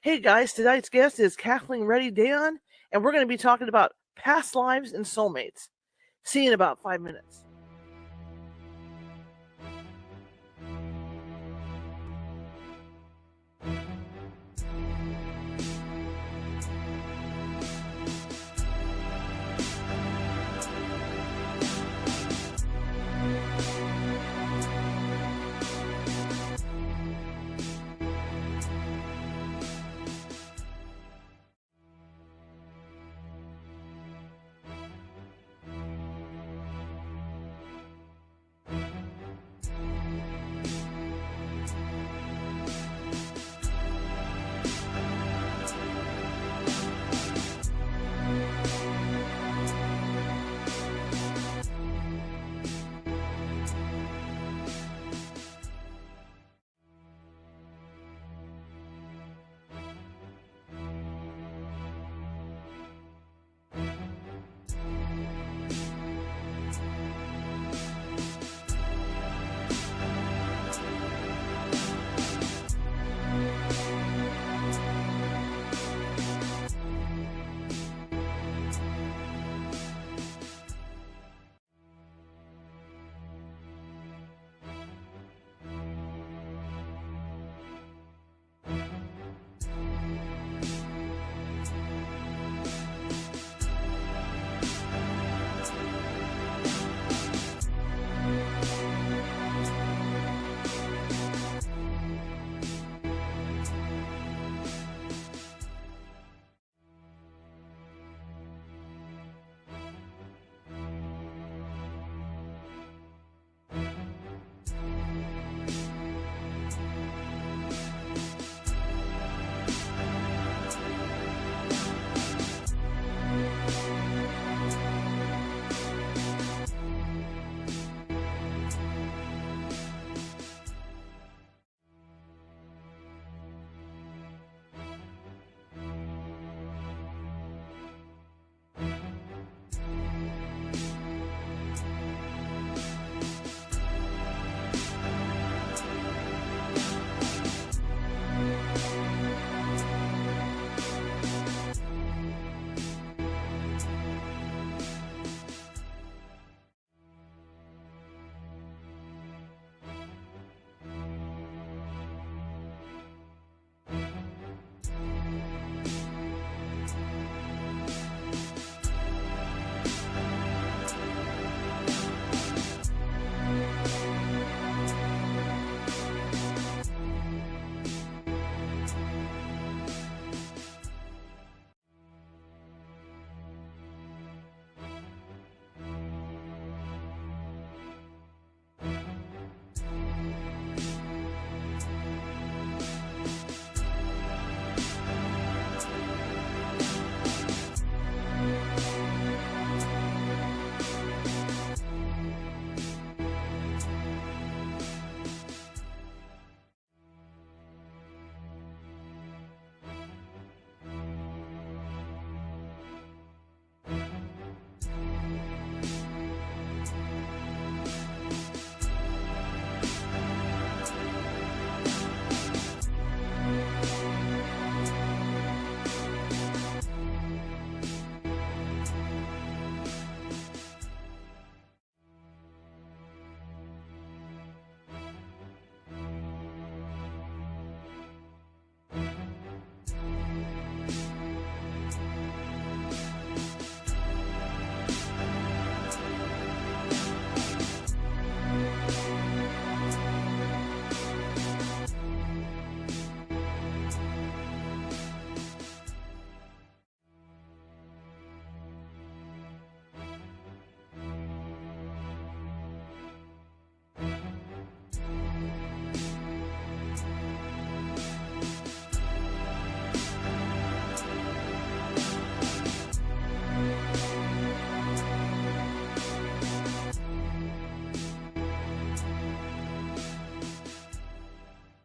Hey guys, tonight's guest is Kathleen Ready Dayan, and we're going to be talking about past lives and soulmates. See you in about 5 minutes.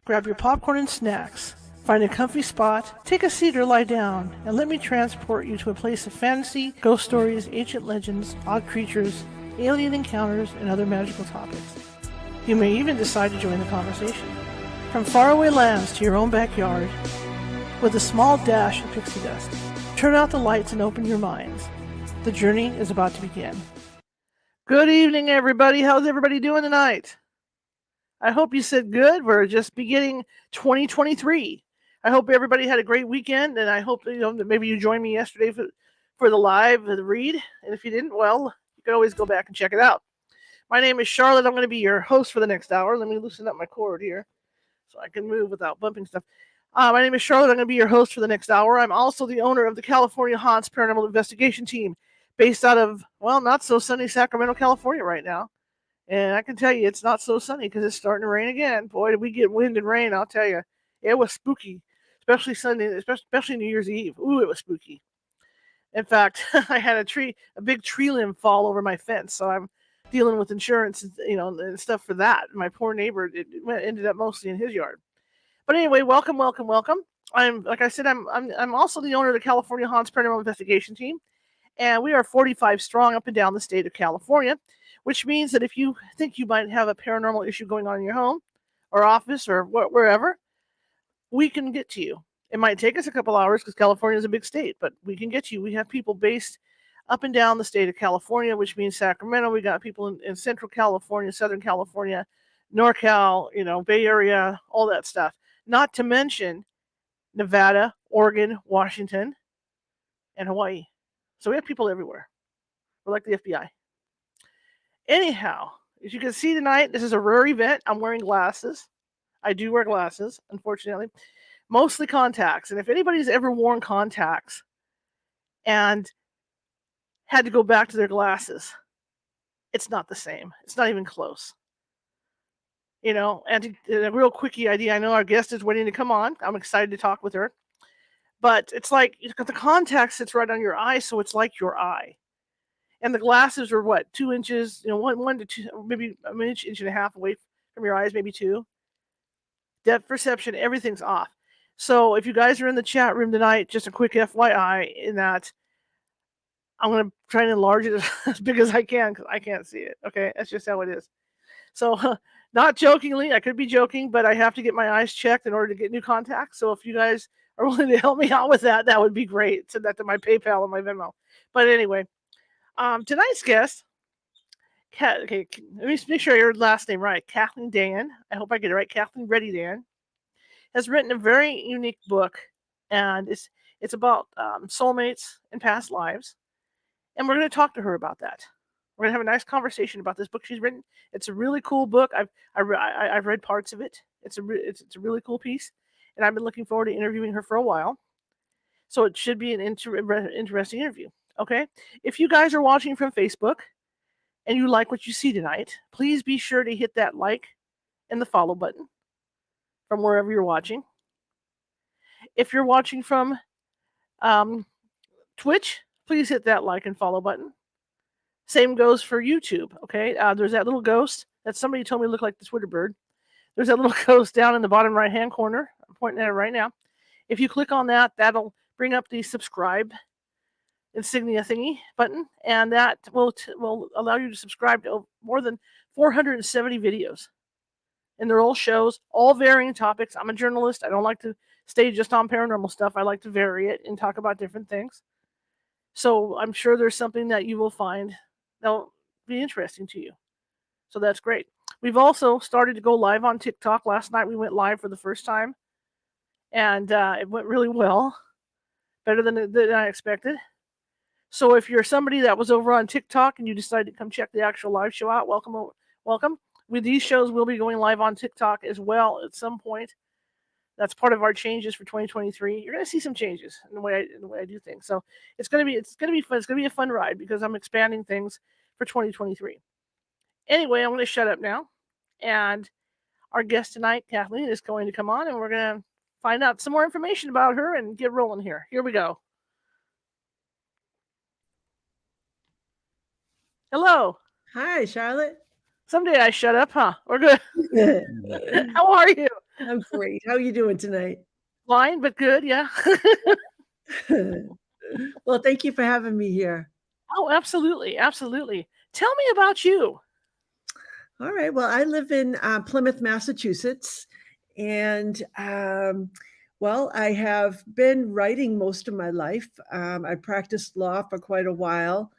Grab your popcorn and snacks. Find a comfy spot, take a seat or lie down, and let me transport you to a place of fantasy, ghost stories, ancient legends, odd creatures, alien encounters, and other magical topics. You may even decide to join the conversation. From faraway lands to your own backyard, with a small dash of pixie dust. Turn out the lights and open your minds. The journey is about to begin. Good evening, everybody. How's everybody doing tonight? I hope you said good. We're just beginning 2023. I hope everybody had a great weekend, and I hope that maybe you joined me yesterday for the live, the read. And if you didn't, well, you can always go back and check it out. My name is Charlotte. I'm going to be your host for the next hour. Let me loosen up my cord here so I can move without bumping stuff. My name is Charlotte. I'm going to be your host for the next hour. I'm also the owner of the California Haunts Paranormal Investigation Team, based out of, well, not so sunny Sacramento, California right now. And I can tell you it's not so sunny because it's starting to rain again. Boy, did we get wind and rain, I'll tell you. It was spooky, especially Sunday, especially New Year's Eve. Ooh, it was spooky. In fact, I had a big tree limb fall over my fence, so I'm dealing with insurance, and stuff for that. My poor neighbor, it ended up mostly in his yard. But anyway, welcome. Like I said, I'm also the owner of the California Haunts Paranormal Investigation Team, and we are 45 strong up and down the state of California, which means that if you think you might have a paranormal issue going on in your home or office or wherever, we can get to you. It might take us a couple hours because California is a big state, but we can get you. We have people based up and down the state of California, which means Sacramento. We got people in Central California, Southern California, NorCal, Bay Area, all that stuff. Not to mention Nevada, Oregon, Washington, and Hawaii. So we have people everywhere. We're like the FBI. Anyhow, as you can see tonight, this is a rare event. I'm wearing glasses. I do wear glasses, unfortunately. Mostly contacts. And if anybody's ever worn contacts and had to go back to their glasses, it's not the same. It's not even close. And a real quickie idea. I know our guest is waiting to come on. I'm excited to talk with her. But it's like the contact sits right on your eye, so it's like your eye. And the glasses are what, 2 inches, 1 to 2, maybe an inch and a half away from your eyes, maybe 2. Depth perception, everything's off. So if you guys are in the chat room tonight, just a quick FYI in that I'm going to try and enlarge it as big as I can because I can't see it. Okay, that's just how it is. So not jokingly, I could be joking, but I have to get my eyes checked in order to get new contacts. So if you guys are willing to help me out with that, that would be great. Send that to my PayPal and my Venmo. But anyway, tonight's guest, let me make sure your last name right. Kathleen Dayan. I hope I get it right. Kathleen Ready Dayan has written a very unique book, and it's about soulmates and past lives. And we're going to talk to her about that. We're going to have a nice conversation about this book she's written. It's a really cool book. I've read parts of it. It's a really cool piece, and I've been looking forward to interviewing her for a while. So it should be an interesting interview. Okay, if you guys are watching from Facebook and you like what you see tonight, please be sure to hit that like and the follow button from wherever you're watching. If you're watching from Twitch, please hit that like and follow button. Same goes for YouTube, okay? There's that little ghost that somebody told me looked like the Twitter bird. There's that little ghost down in the bottom right-hand corner. I'm pointing at it right now. If you click on that, that'll bring up the subscribe insignia thingy button, and that will allow you to subscribe to more than 470 videos. And they're all shows, all varying topics. I'm a journalist. I don't like to stay just on paranormal stuff. I like to vary it and talk about different things. So I'm sure there's something that you will find that'll be interesting to you. So that's great. We've also started to go live on TikTok. Last night we went live for the first time, and it went really well, better than I expected. So if you're somebody that was over on TikTok and you decided to come check the actual live show out, welcome. With these shows, we'll be going live on TikTok as well at some point. That's part of our changes for 2023. You're going to see some changes in the way I do things. So it's going to be fun. It's going to be a fun ride because I'm expanding things for 2023. Anyway, I'm going to shut up now, and our guest tonight, Kathleen, is going to come on, and we're going to find out some more information about her and get rolling here. Here we go. Hello. Hi, Charlotte. Someday I shut up, huh? We're good. How are you? I'm great. How are you doing tonight? Fine, but good, yeah. Well, thank you for having me here. Oh, absolutely. Absolutely. Tell me about you. All right. Well, I live in Plymouth, Massachusetts. And Well, I have been writing most of my life. I practiced law for quite a while.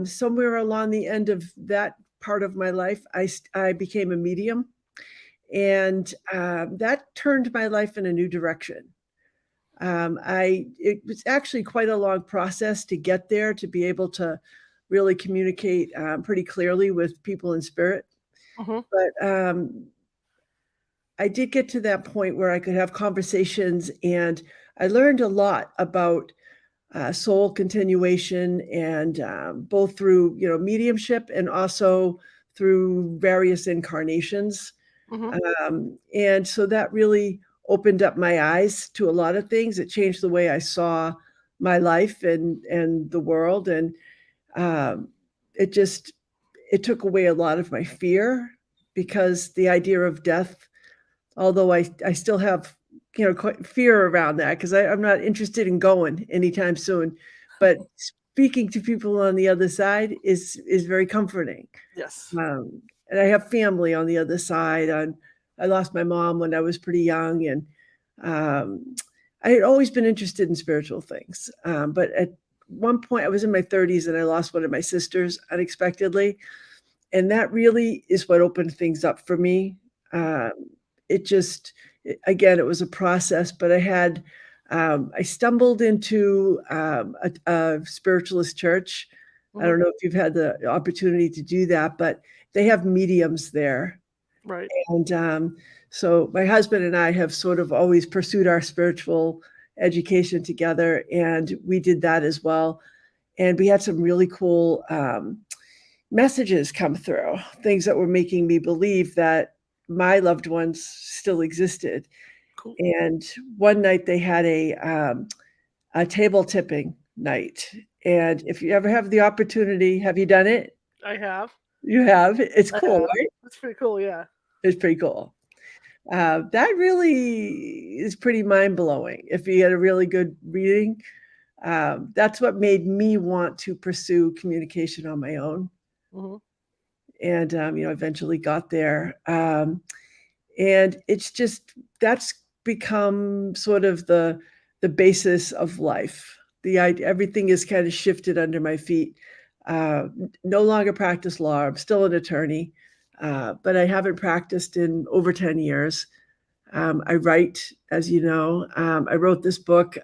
Somewhere along the end of that part of my life, I became a medium, and that turned my life in a new direction. It was actually quite a long process to get there, to be able to really communicate pretty clearly with people in spirit. Hmm. But I did get to that point where I could have conversations, and I learned a lot about soul continuation, and both through mediumship and also through various incarnations. Hmm. And so that really opened up my eyes to a lot of things. It changed the way I saw my life and the world, and um, it just it took away a lot of my fear, because the idea of death, although I still have, quite fear around that, because I'm not interested in going anytime soon. But speaking to people on the other side is very comforting. Yes. And I have family on the other side. I lost my mom when I was pretty young, and um, I had always been interested in spiritual things. But at one point, I was in my 30s, and I lost one of my sisters unexpectedly, and that really is what opened things up for me. Um, it just, again, it was a process, but I stumbled into a spiritualist church. I Hmm. don't know if you've had the opportunity to do that, but they have mediums there. Right. And so my husband and I have sort of always pursued our spiritual education together, and we did that as well. And we had some really cool messages come through, things that were making me believe that my loved ones still existed. Cool. And one night they had a table tipping night. And if you ever have the opportunity, have you done it? I have. You have. It's I cool, have. right? That's pretty cool. Yeah. It's pretty cool. That really is pretty mind blowing. If you get a really good reading, that's what made me want to pursue communication on my own, Hmm. and eventually got there. And it's just that's become sort of the basis of life. Everything is kind of shifted under my feet. No longer practice law. I'm still an attorney, but I haven't practiced in over 10 years. I write, as you know. I wrote this book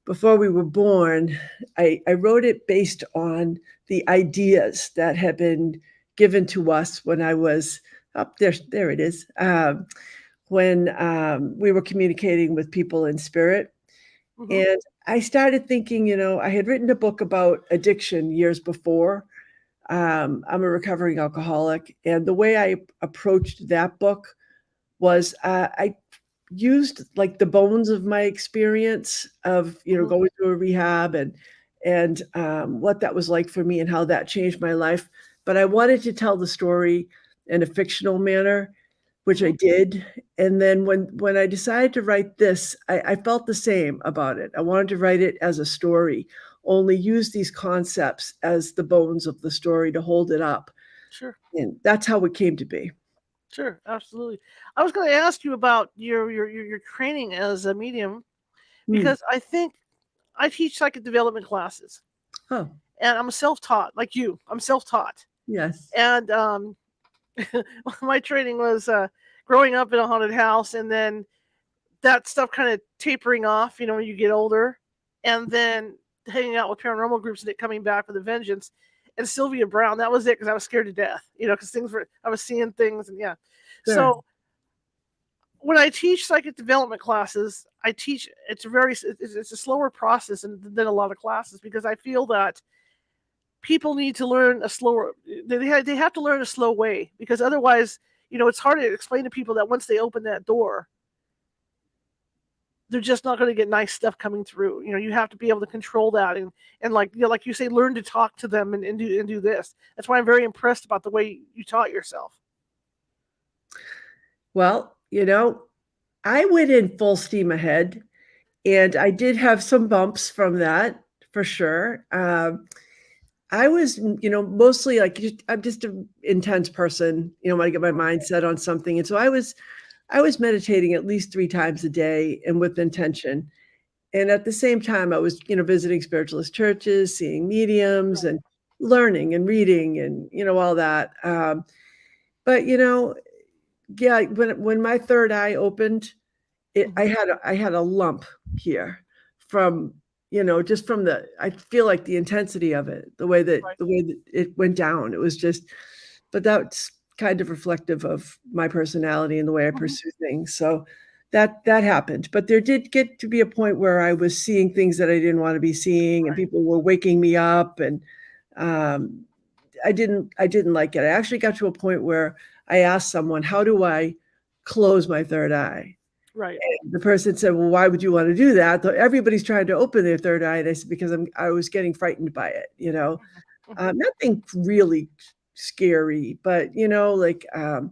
before we were born. I wrote it based on the ideas that had been given to us when I was up there. There it is. When we were communicating with people in spirit. Hmm. And I started thinking, I had written a book about addiction years before. I'm a recovering alcoholic. And the way I approached that book was I used like the bones of my experience of Hmm. going through a rehab, and what that was like for me and how that changed my life. But I wanted to tell the story in a fictional manner, which I Hmm. did. And then when I decided to write this, I felt the same about it. I wanted to write it as a story, only use these concepts as the bones of the story to hold it up. Sure. And that's how it came to be. Sure. Absolutely. I was going to ask you about your training as a medium Hmm. because I think I teach psychic development classes, Oh, and I'm self-taught, like you. I'm self-taught, yes. and my training was growing up in a haunted house, and then that stuff kind of tapering off, when you get older, and then hanging out with paranormal groups and it coming back with a vengeance. And Sylvia Brown, that was it because I was scared to death, because I was seeing things, and yeah. Sure. So when I teach psychic development classes, I teach it's a slower process than a lot of classes because I feel that people need to learn a slower they have to learn a slow way because otherwise, it's hard to explain to people that once they open that door, they're just not going to get nice stuff coming through. You have to be able to control that and like like you say, learn to talk to them and do this. That's why I'm very impressed about the way you taught yourself. Well, I went in full steam ahead, and I did have some bumps from that for sure. I was, mostly like I'm just an intense person, when I get my mind set on something, and so I was meditating at least 3 times a day and with intention. And at the same time, I was, visiting spiritualist churches, seeing mediums, and learning and reading and, all that. But, yeah, when my third eye opened, I had a lump here from, just from I feel like the intensity of it, Right. the way that it went down. It was just, but that's kind of reflective of my personality and the way I Mhm. pursue things. So that happened. But there did get to be a point where I was seeing things that I didn't want to be seeing, and people were waking me up, and um, I didn't like it. I actually got to a point where I asked someone, "How do I close my third eye?" Right. The person said, "Well, why would you want to do that? Everybody's trying to open their third eye." And I said, "Because I was getting frightened by it, Mhm. nothing really scary, but I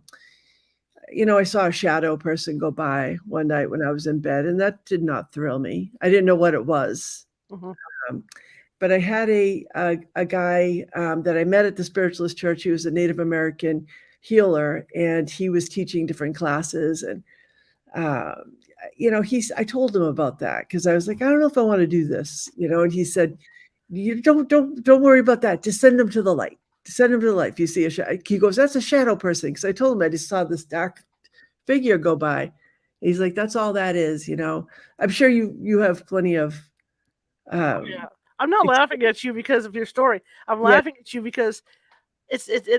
saw a shadow person go by one night when I was in bed, and that did not thrill me. I didn't know what it was. Mhm. Um, but I had a guy that I met at the spiritualist church. He was a Native American healer, and he was teaching different classes. And um, I told him about that because I was like, I don't know if I want to do this, And he said, "You don't worry about that. Just send him to the light. Send him to the light. If you see a shadow," he goes, "That's a shadow person." Because I told him I just saw this dark figure go by. He's like, "That's all that is." I'm sure you have plenty of Oh um, yeah. I'm not laughing experience. at you because of your story. I'm Yeah, laughing at you because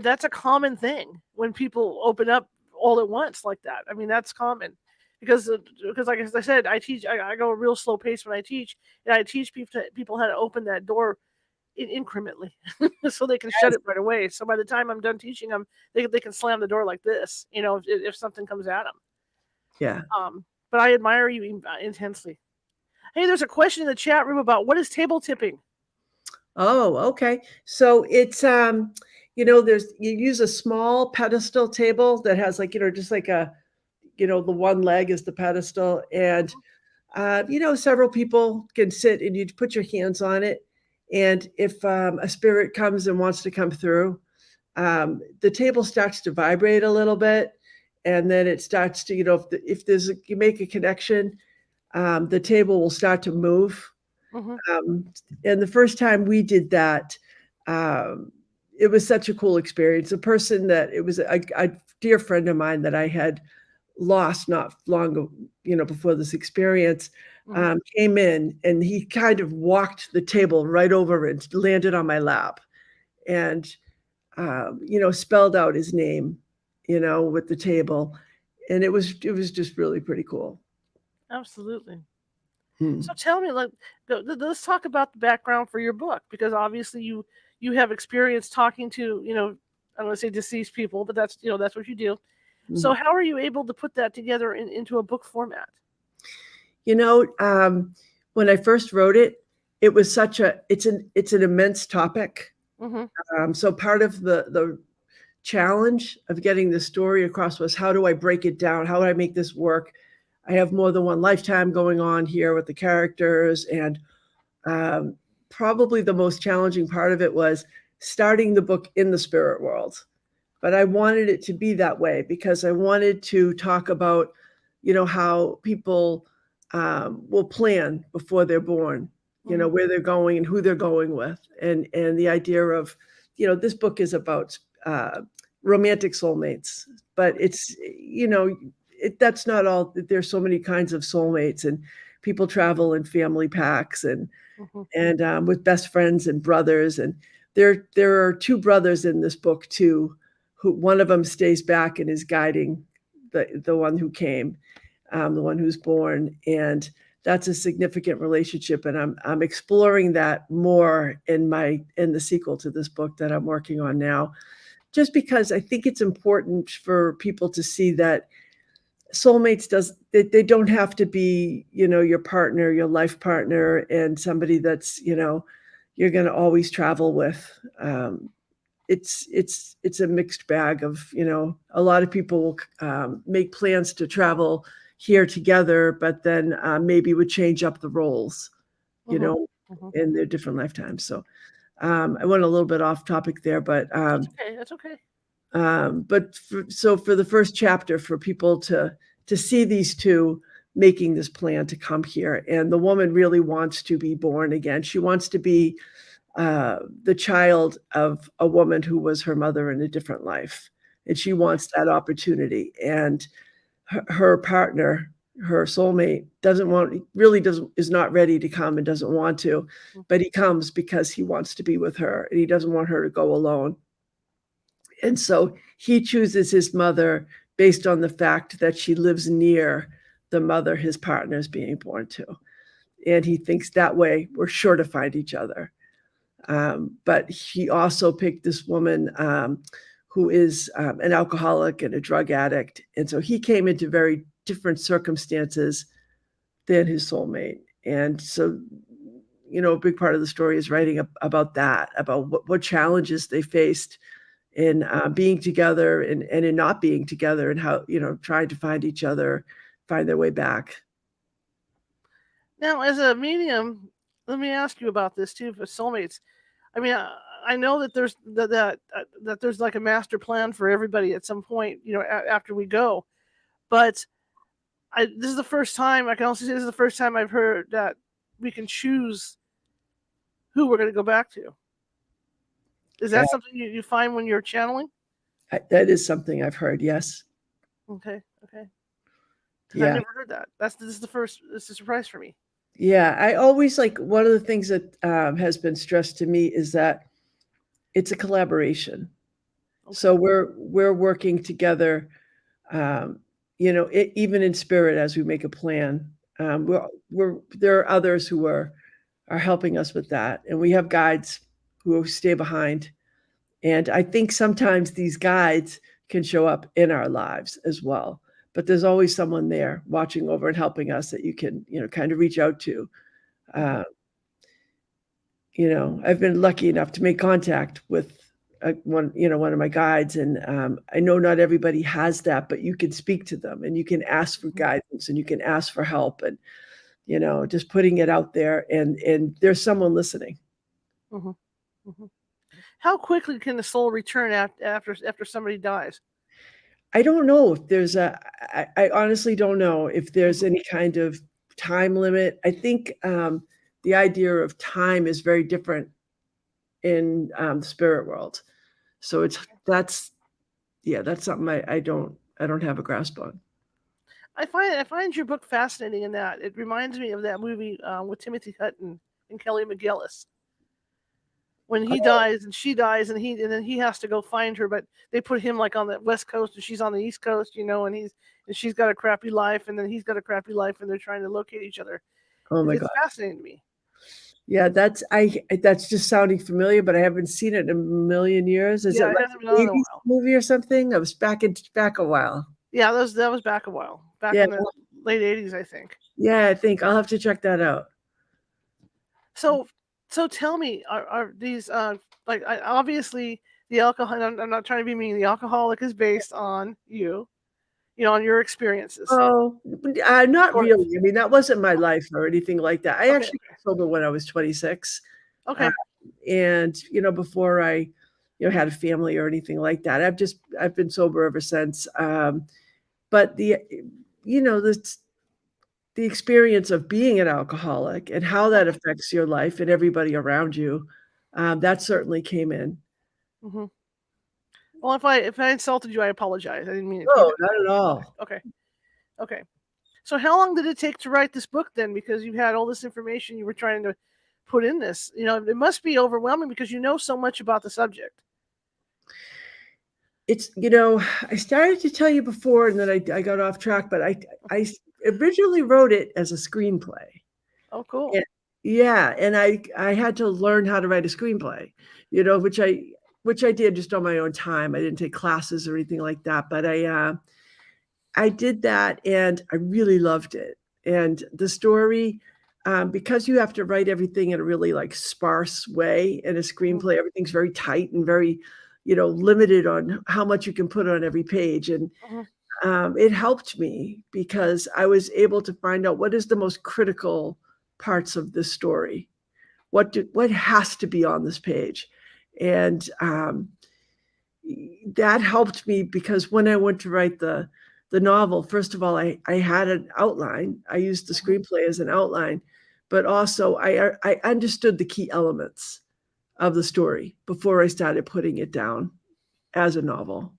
that's a common thing when people open up all at once like that. I mean, that's common because like as I said, I teach. I go a real slow pace when I teach, and I teach people how to open that door incrementally, so they can shut yes, it right away. So by the time I'm done teaching them, they can slam the door like this. If something comes at them. yeah. But I admire you intensely. Hey, there's a question in the chat room about what is table tipping. Oh, okay. So it's there's you use a small pedestal table that has like, just like the one leg is the pedestal, and several people can sit and you put your hands on it. And if a spirit comes and wants to come through, the table starts to vibrate a little bit, and then it starts to, you make a connection, the table will start to move. Hmm. Um, and the first time we did that, um, it was such a cool experience. A person that it was a dear friend of mine that I had lost not long, before this experience, Hmm. came in, and he kind of walked the table right over and landed on my lap, and spelled out his name, with the table, and it was just really pretty cool. Absolutely. Hmm. So tell me, like, let's talk about the background for your book because obviously you have experience talking to I don't want to say deceased people, but that's what you do. So Mhm. how are you able to put that together into a book format? You know, when I first wrote it, it was it's an immense topic. Hmm. So part of the challenge of getting the story across was, how do I break it down? How do I make this work? I have more than one lifetime going on here with the characters, and um, probably the most challenging part of it was starting the book in the spirit world. But I wanted it to be that way because I wanted to talk about, how people will plan before they're born, Hmm. where they're going and who they're going with, and the idea of, this book is about romantic soulmates, but it's, that's not all. There's so many kinds of soulmates, and people travel in family packs, Hmm. and with best friends and brothers. And there are two brothers in this book too, who one of them stays back and is guiding the one who came, the one who's born, and that's a significant relationship. And I'm exploring that more in the sequel to this book that I'm working on now, just because I think it's important for people to see that soulmates they don't have to be, your partner, your life partner, and somebody that's, you're going to always travel with. It's a mixed bag of, a lot of people make plans to travel here together, but then maybe would change up the roles, you Hmm. know Hmm. in their different lifetimes. So I went a little bit off topic there, That's okay. That's okay. but for the first chapter, for people to to see these two making this plan to come here. And the woman really wants to be born again. She wants to be the child of a woman who was her mother in a different life. And she wants that opportunity. And her partner, her soulmate, is not ready to come and doesn't want to, but he comes because he wants to be with her and he doesn't want her to go alone. And so he chooses his mother based on the fact that she lives near the mother his partner is being born to. And he thinks that way we're sure to find each other. But he also picked this woman who is an alcoholic and a drug addict. And so he came into very different circumstances than his soulmate. And so, a big part of the story is writing about that, about what challenges they faced in being together and in not being together, and how, trying to find each other, find their way back. Now, as a medium, let me ask you about this too for soulmates. I mean, I know that there's that there's like a master plan for everybody at some point, after we go. But this is the first time I can also say this is the first time I've heard that we can choose who we're going to go back to. Is that something you find when you're channeling? That is something I've heard. Yes. Okay. Yeah. I never heard that. This is a surprise for me. Yeah, I always one of the things that has been stressed to me is that it's a collaboration. Okay. So we're working together, even in spirit as we make a plan. There are others who are helping us with that, and we have guides who stay behind. And I think sometimes these guides can show up in our lives as well. But there's always someone there watching over and helping us that you can, kind of reach out to. I've been lucky enough to make contact with one of my guides, and I know not everybody has that, but you can speak to them and you can ask for guidance and you can ask for help, and just putting it out there, and there's someone listening. Mm-hmm. Mm-hmm. How quickly can the soul return after somebody dies? I don't know if there's I honestly don't know if there's any kind of time limit. I think the idea of time is very different in the spirit world. So that's something I don't have a grasp on. I find your book fascinating in that it reminds me of that movie with Timothy Hutton and Kelly McGillis. When he dies and she dies and then he has to go find her, but they put him like on the West Coast and she's on the East Coast, and she's got a crappy life and then he's got a crappy life and they're trying to locate each other. Oh my God. It's fascinating to me. Yeah, that's just sounding familiar, but I haven't seen it in a million years. Is it like a 80s movie or something? That was back a while. Yeah, that was back a while. Back in the late 80s, I think. Yeah, I think I'll have to check that out. So tell me, are these obviously the alcohol? I'm not trying to be mean. The alcoholic is based on you, on your experiences. Oh, not really. I mean, that wasn't my life or anything like that. I actually got sober when I was 26. Okay. And before I, had a family or anything like that. I've been sober ever since. But the experience of being an alcoholic and how that affects your life and everybody around you, that certainly came in. Mm-hmm. Well, if I insulted you, I apologize. I didn't mean it. No, not at all. Okay. So how long did it take to write this book then? Because you had all this information you were trying to put in this. It must be overwhelming because you know so much about the subject. It's, I started to tell you before and then I got off track, but I originally wrote it as a screenplay. Oh, cool. And I had to learn how to write a screenplay, which I did just on my own time. I didn't take classes or anything like that, but I did that and I really loved it. And the story, because you have to write everything in a really sparse way in a screenplay, everything's very tight and very, limited on how much you can put on every page. And it helped me because I was able to find out what is the most critical parts of the story. What has to be on this page? And that helped me because when I went to write the the novel, first of all, I had an outline. I used the screenplay as an outline, but also I understood the key elements of the story before I started putting it down as a novel.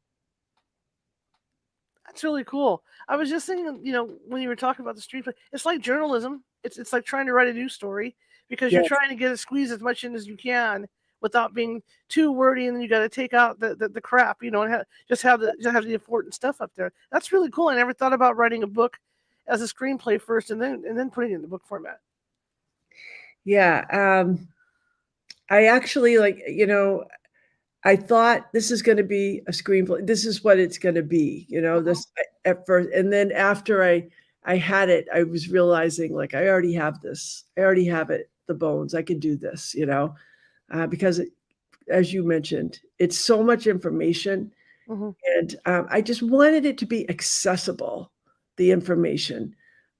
That's really cool. I was just thinking, when you were talking about the street play, it's like journalism. It's like trying to write a news story because you're Yes, trying to get it squeeze as much in as you can without being too wordy, and then you got to take out the crap, and just have the important stuff up there. That's really cool. I never thought about writing a book as a screenplay first, and then putting it in the book format. yeah. I actually I thought this is going to be a screenplay. This is what it's going to be, this at first. And then after I had it, I was realizing like, I already have this. I already have it, the bones. I can do this, because as you mentioned, it's so much information. Mm-hmm. And I just wanted it to be accessible, the information.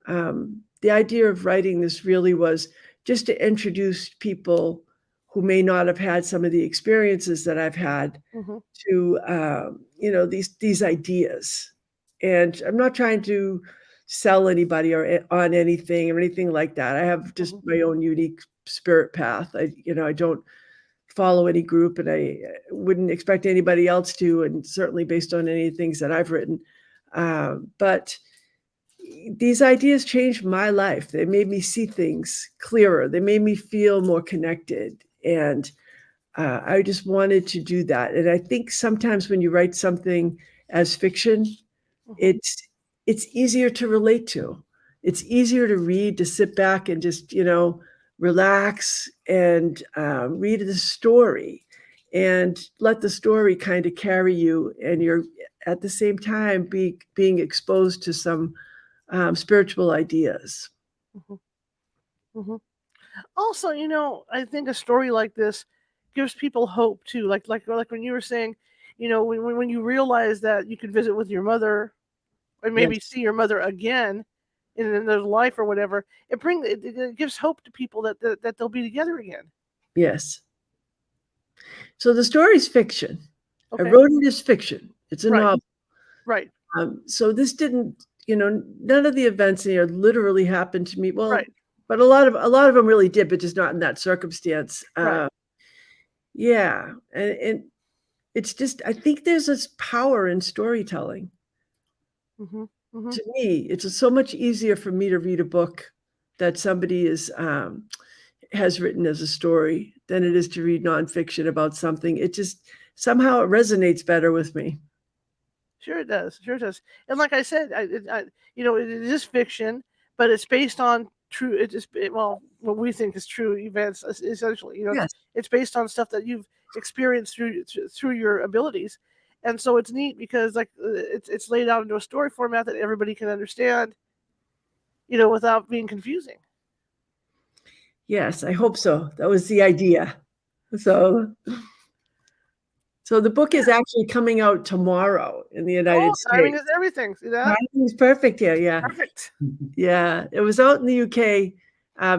The idea of writing this really was just to introduce people who may not have had some of the experiences that I've had Mm-hmm. to these ideas. And I'm not trying to sell anybody or on anything or anything like that. I have just my own unique spirit path. I don't follow any group, and I wouldn't expect anybody else to, and certainly based on any things that I've written. But these ideas changed my life. They made me see things clearer. They made me feel more connected. And I just wanted to do that. And I think sometimes when you write something as fiction, it's easier to relate to. It's easier to read, to sit back and just, relax and read the story and let the story kind of carry you. And you're at the same time being exposed to some spiritual ideas. Mm-hmm. Mm-hmm. Also, I think a story like this gives people hope too. Like when you were saying, when you realize that you could visit with your mother and maybe Yes, see your mother again in another life or whatever, it gives hope to people that they'll be together again. yes. So the story's fiction. I Okay. wrote it as fiction. It's a Right. novel. Right. So this didn't, none of the events here literally happened to me. Well, Right. but a lot of them really did, but just not in that circumstance. Right. Yeah, and it's just I think there's this power in storytelling. Mm-hmm. Mm-hmm. To me, it's so much easier for me to read a book that somebody has written as a story than it is to read nonfiction about something. It just somehow it resonates better with me. Sure it does. Sure it does. And like I said, it is fiction, but it's based on true. Well, what we think is true events. Essentially, Yes. it's based on stuff that you've experienced through your abilities, and so it's neat because it's laid out into a story format that everybody can understand, without being confusing. Yes, I hope so. That was the idea. So so the book is Yeah. actually coming out tomorrow in the Oh, United timing States. is everything. See that? Timing is perfect here, yeah. Perfect. Yeah, it was out in the UK,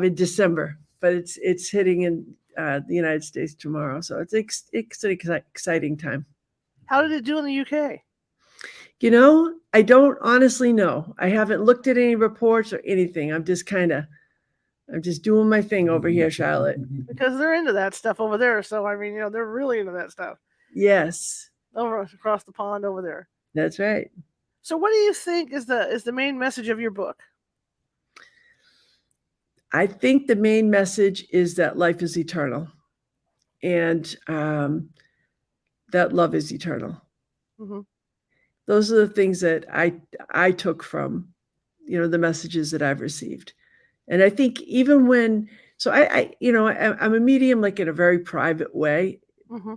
in December, but it's hitting in, the United States tomorrow, so it's an exciting time. How did it do in the UK? I don't honestly know. I haven't looked at any reports or anything. I'm just doing my thing over here, Charlotte. Because they're into that stuff over there. So I mean, they're really into that stuff Yes, over across the pond over there. that's right. So what do you think is the main message of your book? I think the main message is that life is eternal and, that love is eternal. Mm-hmm. Those are the things that I took from, the messages that I've received. And I think even when so I'm a medium, like, in a very private way. Mm-hmm.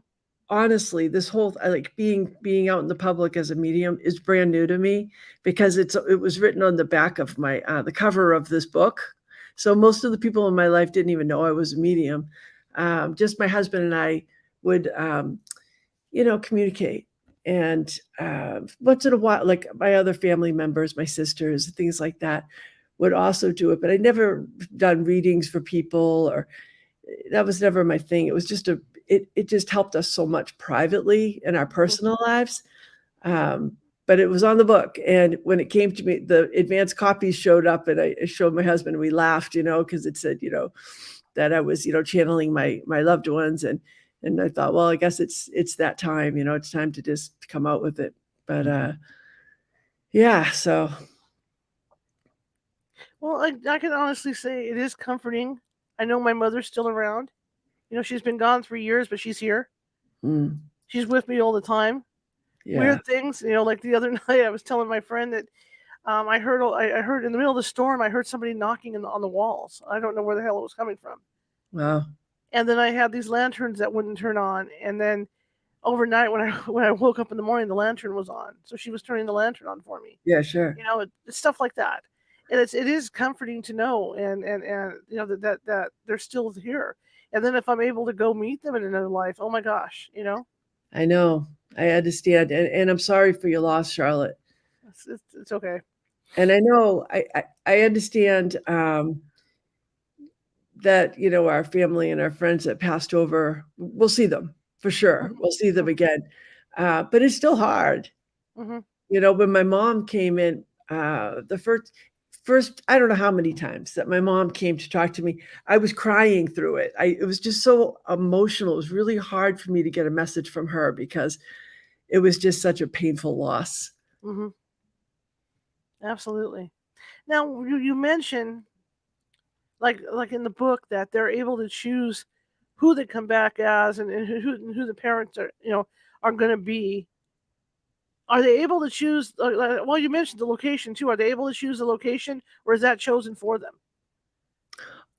Honestly, this whole I like being out in the public as a medium is brand new to me because it was written on the back of my the cover of this book. So most of the people in my life didn't even know I was a medium. Just my husband and I would communicate. And once in a while, like my other family members, my sisters, things like that, would also do it. But I never done readings for people, or that was never my thing. It was just it just helped us so much privately in our personal lives. Um, but it was on the book. And when it came to me, the advanced copies showed up, and I showed my husband, and we laughed, because it said, that I was, channeling my loved ones. And I thought, well, I guess it's that time, it's time to just come out with it. But yeah, so. Well, I can honestly say it is comforting. I know my mother's still around. She's been gone 3 years, but she's here. Mm, She's with me all the time. yeah. Weird things, like the other night, I was telling my friend that I heard in the middle of the storm, I heard somebody knocking on the walls. I don't know where the hell it was coming from. Wow. And then I had these lanterns that wouldn't turn on, and then overnight when I woke up in the morning, the lantern was on. So she was turning the lantern on for me. Yeah, sure. It's stuff like that. And it is comforting to know, and that they're still here. And then if I'm able to go meet them in another life, oh my gosh, I know. I understand. And I'm sorry for your loss, Charlotte. it's okay. And I know I understand that, our family and our friends that passed over, we'll see them for sure. We'll see them again. But it's still hard. Mm-hmm. When my mom came in, the first, I don't know how many times that my mom came to talk to me, I was crying through it. It was just so emotional. It was really hard for me to get a message from her because it was just such a painful loss. Mm-hmm. Absolutely. Now you mentioned like in the book that they're able to choose who they come back as, and who the parents are going to be. Are they able to choose? Well, you mentioned the location too. Are they able to choose the location, or is that chosen for them?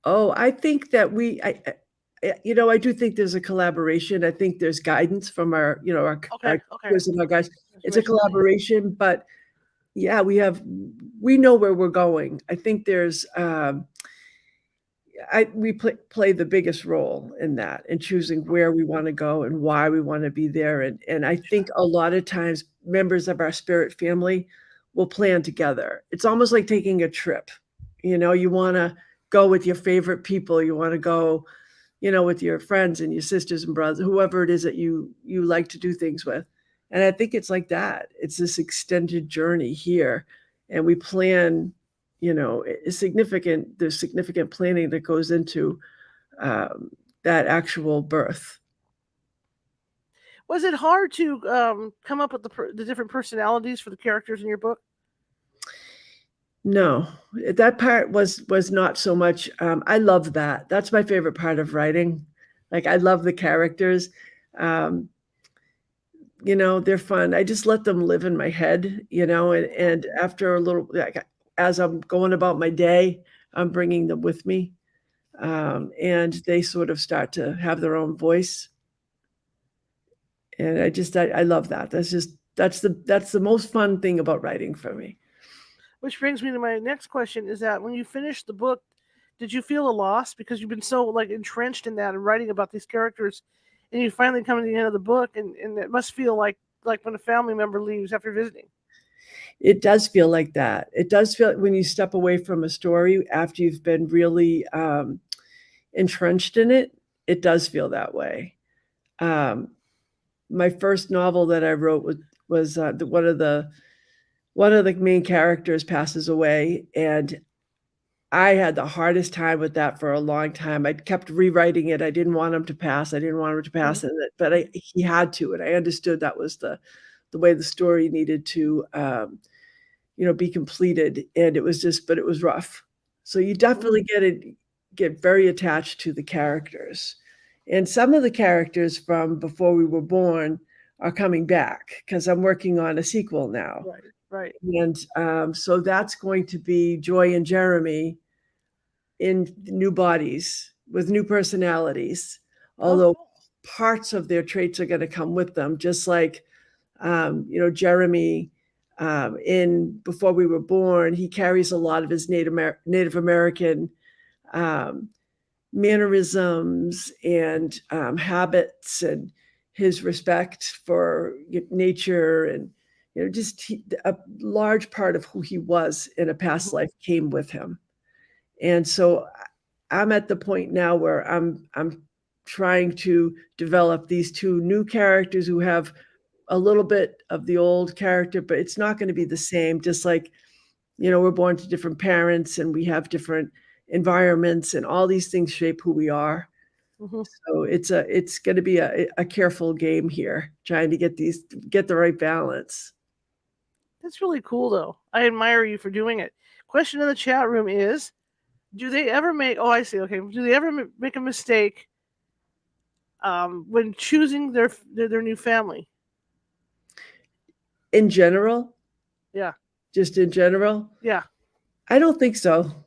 Oh, I think that I do think there's a collaboration. I think there's guidance from our Okay. coaches and our guys. You It's a mentioned that. collaboration, but yeah, we know where we're going. I think there's we play the biggest role in that, in choosing where we want to go and why we want to be there. And I think a lot of times members of our spirit family will plan together. It's almost like taking a trip. You want to go with your favorite people. You want to go, with your friends and your sisters and brothers, whoever it is that you like to do things with. And I think it's like that. It's this extended journey here, and we plan. There's significant planning that goes into that actual birth. Was it hard to come up with the different personalities for the characters in your book? No, that part was not so much. I love that. That's my favorite part of writing. Like, I love the characters. Um, they're fun. I just let them live in my head, and after a little, like, as I'm going about my day, I'm bringing them with me. And they sort of start to have their own voice. And I love that. That's the most fun thing about writing for me. Which brings me to my next question: is that when you finished the book, did you feel a loss because you've been so like entrenched in that and writing about these characters, and you finally come to the end of the book, and it must feel like when a family member leaves after visiting? It does feel like that. It does feel when you step away from a story after you've been really entrenched in it. It does feel that way. My first novel that I wrote was one of the main characters passes away, and I had the hardest time with that for a long time. I kept rewriting it. I didn't want him to pass. I didn't want him to pass, Mhm. but he had to, and I understood that was the way the story needed to be completed. And but it was rough. So you definitely get very attached to the characters. And some of the characters from before we were born are coming back because I'm working on a sequel now. Right, right. And so that's going to be Joy and Jeremy in new bodies with new personalities, Oh, although cool. parts of their traits are going to come with them, just like Jeremy, in Before We Were Born, he carries a lot of his Native American um, mannerisms and habits, and his respect for nature, and just a large part of who he was in a past Mhm. life came with him. And so I'm at the point now where I'm trying to develop these two new characters who have a little bit of the old character, but it's not going to be the same. Just like, we're born to different parents and we have different environments, and all these things shape who we are. Hmm. So it's going to be a careful game here, trying to get the right balance. That's really cool, though. I admire you for doing it. Question in the chat room is: do they ever make? Oh, I see. Okay. Do they ever make a mistake when choosing their new family? In general, Yeah. just in general, Yeah. I don't think so.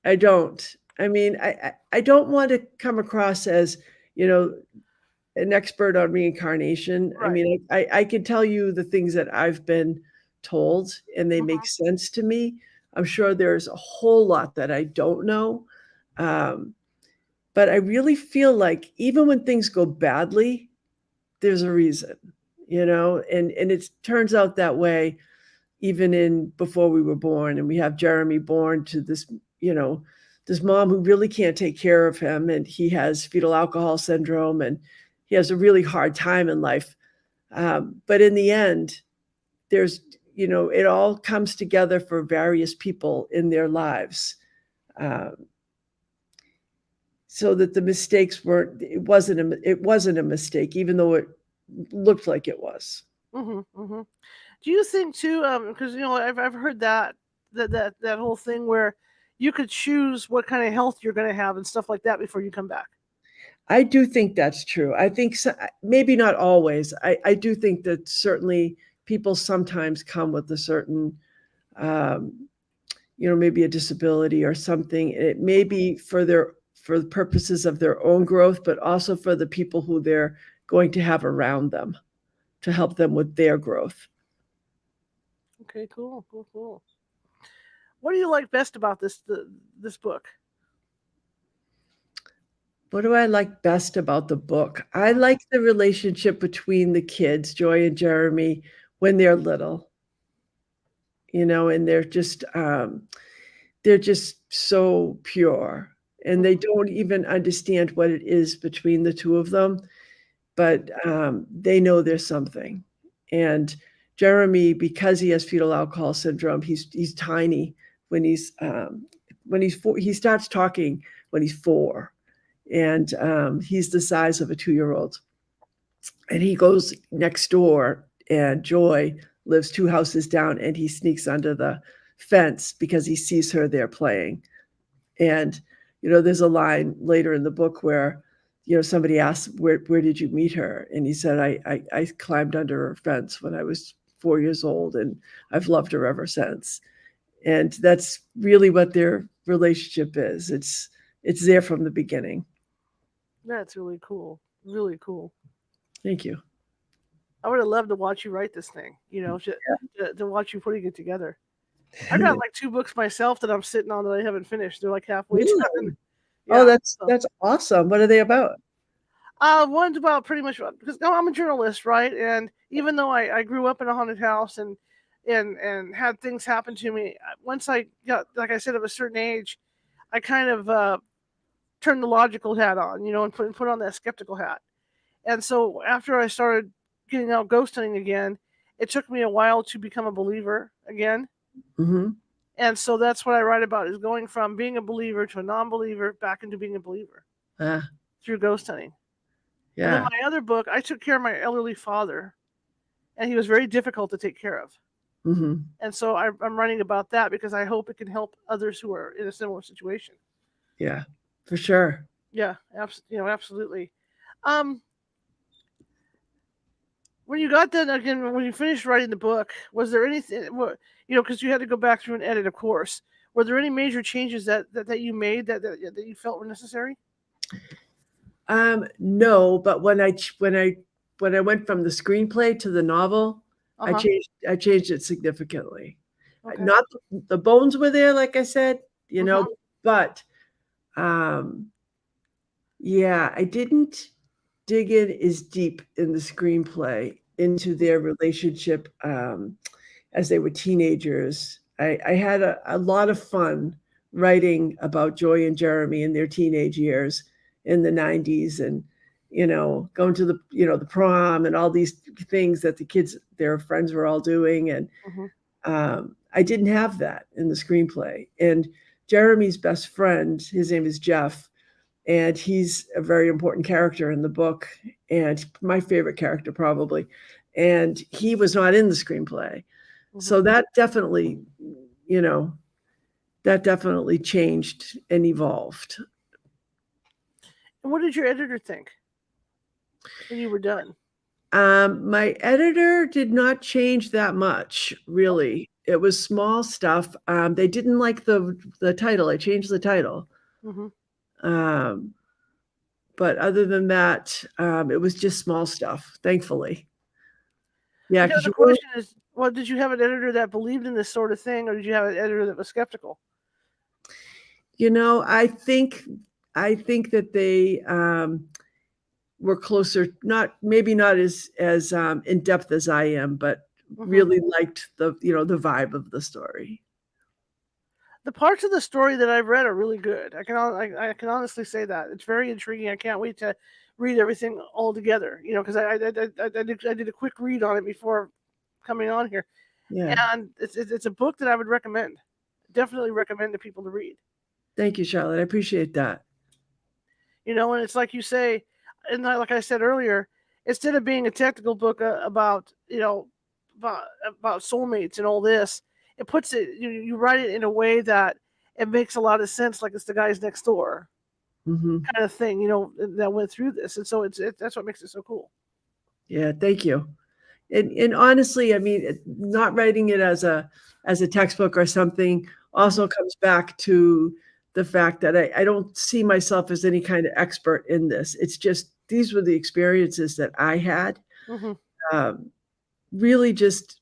I don't. I mean, I don't want to come across as, an expert on reincarnation. I Right. mean, I can tell you the things that I've been told, and they make Mhm. sense to me. I'm sure there's a whole lot that I don't know. Um, but I really feel like even when things go badly, there's a reason, and it turns out that way even in before we were born. And we have Jeremy born to this mom who really can't take care of him, and he has fetal alcohol syndrome, and he has a really hard time in life. But in the end, there's it all comes together for various people in their lives, um, so that the mistakes weren't it wasn't a mistake, even though it looked like it was. Mhm. Mhm. Do you think too? Because I've heard that whole thing where you could choose what kind of health you're going to have and stuff like that before you come back. I do think that's true. I think maybe not always. I do think that certainly people sometimes come with a certain, um, maybe a disability or something. It may be for the purposes of their own growth, but also for the people who they're going to have around them to help them with their growth. Okay. Cool. Cool. Cool. What do you like best about this book? What do I like best about the book? I like the relationship between the kids, Joy and Jeremy, when they're little, and they're just so pure, and they don't even understand what it is between the two of them, but they know there's something. And Jeremy, because he has fetal alcohol syndrome, he's tiny when he's four. He starts talking when he's 4, and he's the size of a 2-year-old. And he goes next door, and Joy lives 2 houses down, and he sneaks under the fence because he sees her there playing. And there's a line later in the book where somebody asks, where did you meet her? And he said, I climbed under her fence when I was 4 years old, and I've loved her ever since. And that's really what their relationship is. It's there from the beginning. That's really cool. Really cool. Thank you. I would have loved to watch you write this thing. To watch you putting it together. I got Yeah. like 2 books myself that I'm sitting on that I haven't finished. They're like halfway Really? done. Oh, Yeah. So, that's awesome. What are they about? one's about pretty much because I'm a journalist, right? And even though I grew up in a haunted house and had things happen to me, once I got, like I said, of a certain age, I kind of turned the logical hat on, and put on that skeptical hat. And so after I started getting out ghost hunting again, it took me a while to become a believer again. Hmm. And so that's what I write about, is going from being a believer to a non-believer back into being a believer Ah, through ghost hunting. And then yeah. my other book, I took care of my elderly father, and he was very difficult to take care of. Hmm. And so I'm writing about that because I hope it can help others who are in a similar situation. Yeah, for sure. Yeah, absolutely. Um, when you got done again, when you finished writing the book, was there anything? Because you had to go back through and edit, of course. Were there any major changes that you made that you felt were necessary? No, but when I went from the screenplay to the novel, Uh huh. I changed it significantly. Okay. Not the bones were there, like I said, Mhm. but um, yeah, I didn't dig in as deep in the screenplay into their relationship as they were teenagers. I had a lot of fun writing about Joy and Jeremy in their teenage years in the 90s, going to the prom and all these things that the kids, their friends were all doing. And Mm-hmm. I didn't have that in the screenplay. And Jeremy's best friend, his name is Jeff, and he's a very important character in the book, and my favorite character probably. And he was not in the screenplay. Mm-hmm. So you know, that definitely changed and evolved. And what did your editor think when you were done? My editor did not change that much, really. It was small stuff. They didn't like the title. I changed the title. Mm-hmm. Um, but other than that, it was just small stuff, thankfully. Yeah, You know, because the you were, question is, well, did you have an editor that believed in this sort of thing, or did you have an editor that was skeptical? I think that they were closer, not maybe not as in depth as I am, but Mm-hmm. really liked the vibe of the story. The parts of the story that I've read are really good. I can honestly say that it's very intriguing. I can't wait to read everything all together. Because I did a quick read on it before coming on here, Yeah. and it's a book that I would recommend. Definitely recommend to people to read. Thank you, Charlotte. I appreciate that. And it's like you say, and like I said earlier, instead of being a technical book about about soulmates and all this, it puts it you write it in a way that it makes a lot of sense, like it's the guys next door Hmm. kind of thing, that went through this, and so that's what makes it so cool. Yeah, thank you. And honestly, I mean, not writing it as a textbook or something Mm-hmm. also comes back to the fact that I don't see myself as any kind of expert in this. It's just these were the experiences that I had. Mm-hmm. Um, Really, just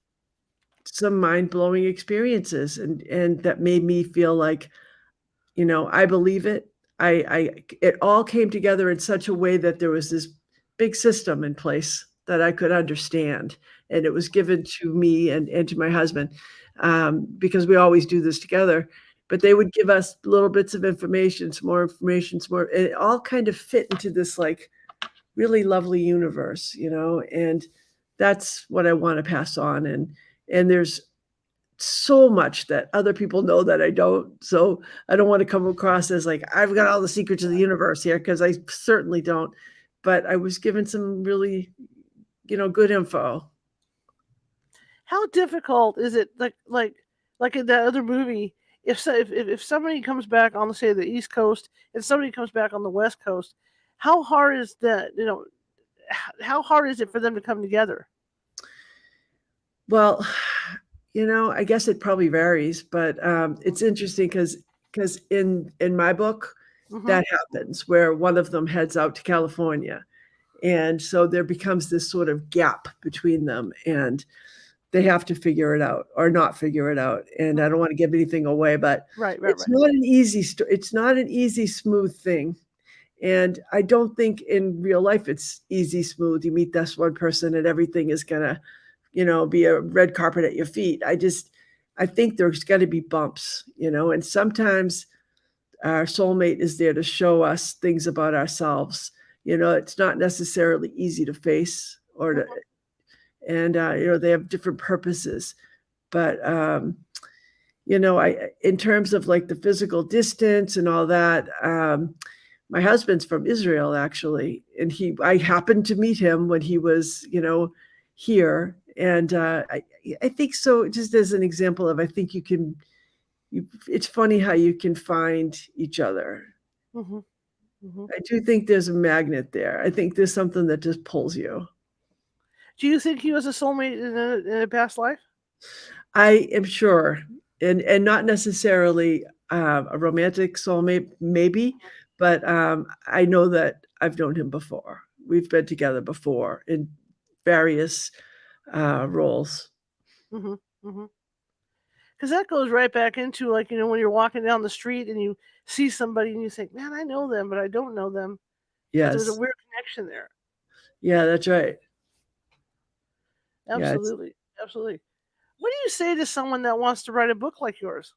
some mind blowing experiences, and that made me feel like I believe it. It all came together in such a way that there was this big system in place that I could understand, and it was given to me and to my husband, because we always do this together. But they would give us little bits of information, some more information, some more. And it all kind of fit into this like really lovely universe, and that's what I want to pass on. And there's so much that other people know that I don't. So I don't want to come across as like I've got all the secrets of the universe here, because I certainly don't. But I was given some really, good info. How difficult is it, like in that other movie, if somebody comes back on, say, the East Coast and somebody comes back on the West Coast, how hard is that? How hard is it for them to come together? Well, I guess it probably varies, but it's interesting because in my book Mm-hmm. that happens where one of them heads out to California, and so there becomes this sort of gap between them, and they have to figure it out or not figure it out. And I don't want to give anything away, but Right, right, it's right. not an easy it's not an easy smooth thing. And I don't think in real life it's easy smooth. You meet this one person and everything is gonna, be a red carpet at your feet. I think there's got to be bumps, and sometimes our soulmate is there to show us things about ourselves. It's not necessarily easy to face or to, Mm-hmm. and they have different purposes. But I in terms of like the physical distance and all that, my husband's from Israel actually, and I happened to meet him when he was, here, and I think so. Just as an example of, I think it's funny how you can find each other. Mm-hmm. Mm-hmm. I do think there's a magnet there. I think there's something that just pulls you. Do you think he was a soulmate in a past life? I am sure, and not necessarily a romantic soulmate, maybe, but I know that I've known him before. We've been together before in various roles. Mm-hmm. Mm-hmm. Because that goes right back into, like, when you're walking down the street and you see somebody and you think, man, I know them, but I don't know them. But there's a Yes, weird connection there. yeah, that's right. Yeah, it's Absolutely. Absolutely. What do you say to someone that wants to write a book like yours?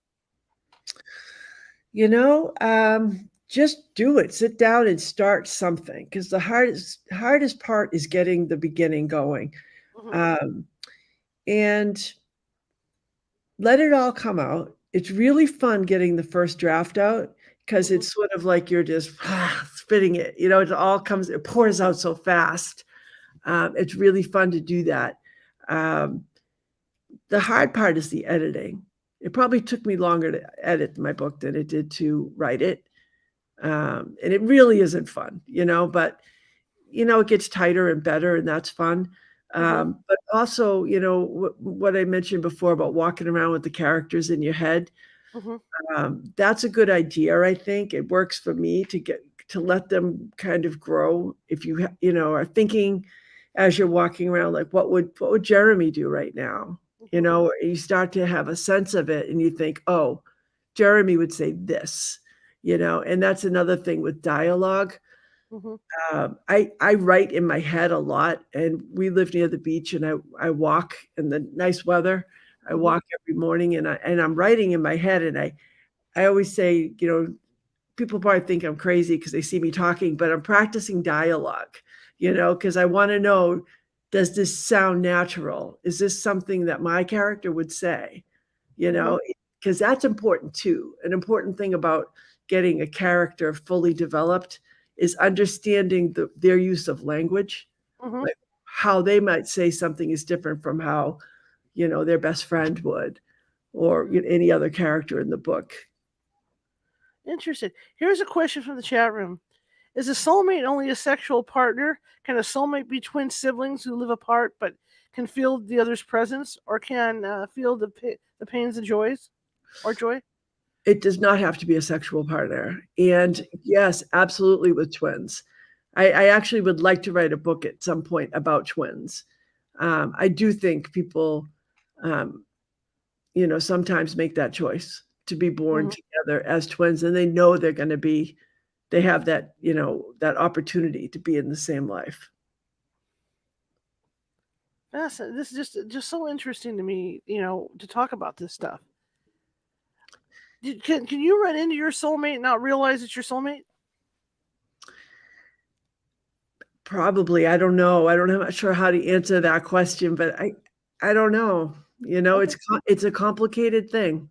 you know, um, just do it. Sit down and start something, because the hardest part is getting the beginning going. Mhm. Um, and let it all come out. It's really fun getting the first draft out, because Mhm. it's sort of like you're just spitting it. It pours out so fast. It's really fun to do that. Um, the hard part is the editing. It probably took me longer to edit my book than it did to write it. And it really isn't fun, but it gets tighter and better, and that's fun. Mhm. But also, what I mentioned before about walking around with the characters in your head, Mhm. that's a good idea. I think it works for me to let them kind of grow. If are thinking as you're walking around, like what would Jeremy do right now? Mhm. You start to have a sense of it, and you think, oh, Jeremy would say this, and that's another thing with dialogue. Mhm. I write in my head a lot, and we live near the beach, and I walk in the nice weather. I Mhm. walk every morning, and I'm writing in my head, and I always say, people probably think I'm crazy because they see me talking, but I'm practicing dialogue, because I want to know, does this sound natural? Is this something that my character would say? You Mhm. know, because that's important too. An important thing about getting a character fully developed is understanding their use of language, Mhm. like how they might say something is different from how, their best friend would, or any other character in the book. Interesting. Here's a question from the chat room. Is a soulmate only a sexual partner? Can a soulmate be twin siblings who live apart but can feel the other's presence, or can feel the pains and joys, or joy? It does not have to be a sexual partner. And yes, absolutely with twins. I actually would like to write a book at some point about twins. I do think people, um, sometimes make that choice to be born Mhm. together as twins, and they know they have that, that opportunity to be in the same life. This is just so interesting to me, to talk about this stuff. Can you run into your soulmate and not realize it's your soulmate? Probably, I don't know. I'm not sure how to answer that question, but I don't know. Okay. It's a complicated thing.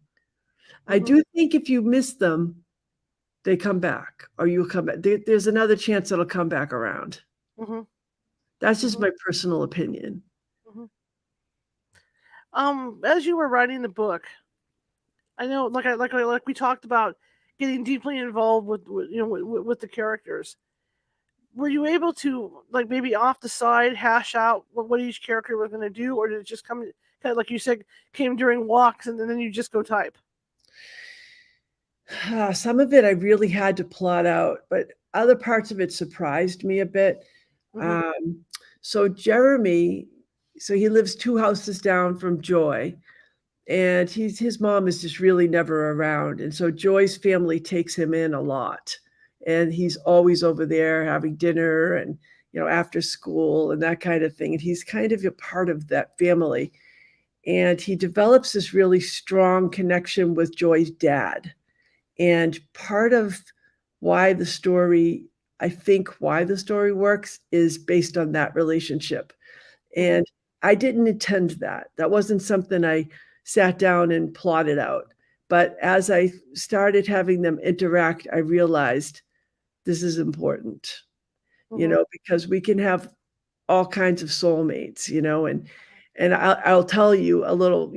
I Mhm. do think if you miss them, they come back, or you come back. There's another chance it'll come back around. Mhm. That's just Mhm. my personal opinion. Mhm. As you were writing the book, I know, like we talked about, getting deeply involved with the characters. Were you able to, like, maybe off the side hash out what each character was going to do, or did it just come, kind of like you said, came during walks and then you just go type? Some of it I really had to plot out, but other parts of it surprised me a bit. Mhm. Um, so Jeremy, so he lives 2 houses down from Joy, and his mom is just really never around, and so Joy's family takes him in a lot, and he's always over there having dinner and, after school and that kind of thing, and he's kind of a part of that family, and he develops this really strong connection with Joy's dad. And part of why the story, I think why the story works is based on that relationship. Mhm. And I didn't intend that. That wasn't something I sat down and plotted out. But as I started having them interact, I realized this is important, Mhm. because we can have all kinds of soulmates, and I'll tell you a little,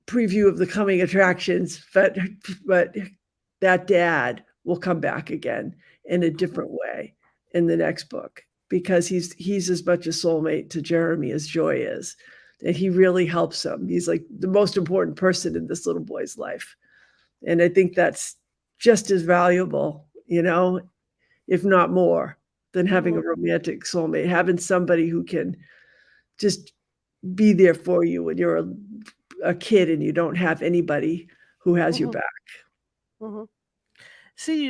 preview of the coming attractions, but that dad will come back again in a Mhm. different way in the next book, because he's as much a soulmate to Jeremy as Joy is. And he really helps him. He's like the most important person in this little boy's life. And I think that's just as valuable, if not more, than having Mhm. a romantic soulmate, having somebody who can just be there for you when you're a kid and you don't have anybody who has your Mhm. back. Mhm. See,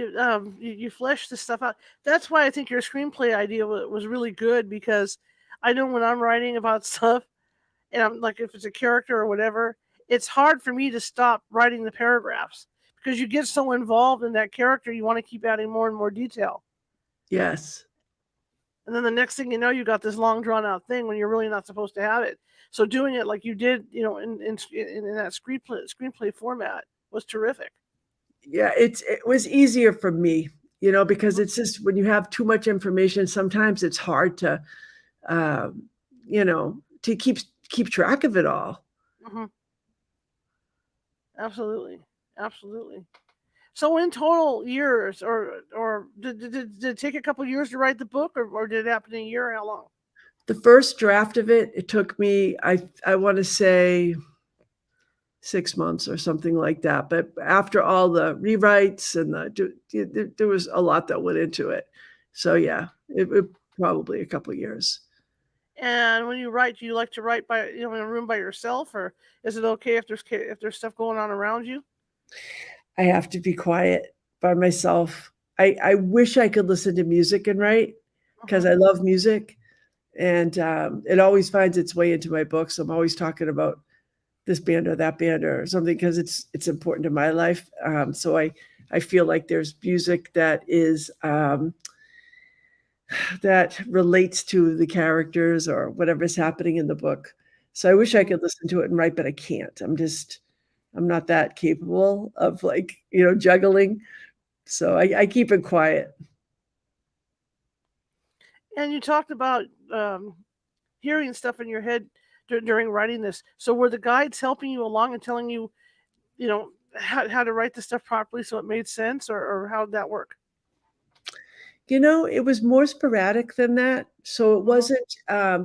you flesh this stuff out. That's why I think your screenplay idea was really good, because I know when I'm writing about stuff, and I'm like, if it's a character or whatever, it's hard for me to stop writing the paragraphs because you get so involved in that character, you want to keep adding more and more detail. Yes. And then the next thing you know, you got this long drawn out thing when you're really not supposed to have it. So doing it like you did, in that screenplay format was terrific. Yeah, it was easier for me, because Mhm. it's just when you have too much information, sometimes it's hard to, um, to keep track of it all. Mhm. Absolutely, absolutely. So in total years, or did it take a couple years to write the book, or did it happen in a year? How long? The first draft of it, it took me, I want to say 6 months or something like that. But after all the rewrites and there was a lot that went into it. So yeah, it probably a couple years. And when you write, do you like to write by in a room by yourself, or is it okay if there's stuff going on around you? I have to be quiet by myself. I wish I could listen to music and write because Mhm. I love music, and it always finds its way into my books. I'm always talking about this band or that band or something because it's important to my life. So I feel like there's music that is that relates to the characters or whatever's happening in the book. So I wish I Mhm. could listen to it and write, but I can't. I'm not that capable of like, juggling. So I keep it quiet. And you talked about um, hearing stuff in your head during writing this. So were the guides helping you along and telling you, how to write the stuff properly so it made sense, or how did that work? It was more sporadic than that. So it Mhm. wasn't,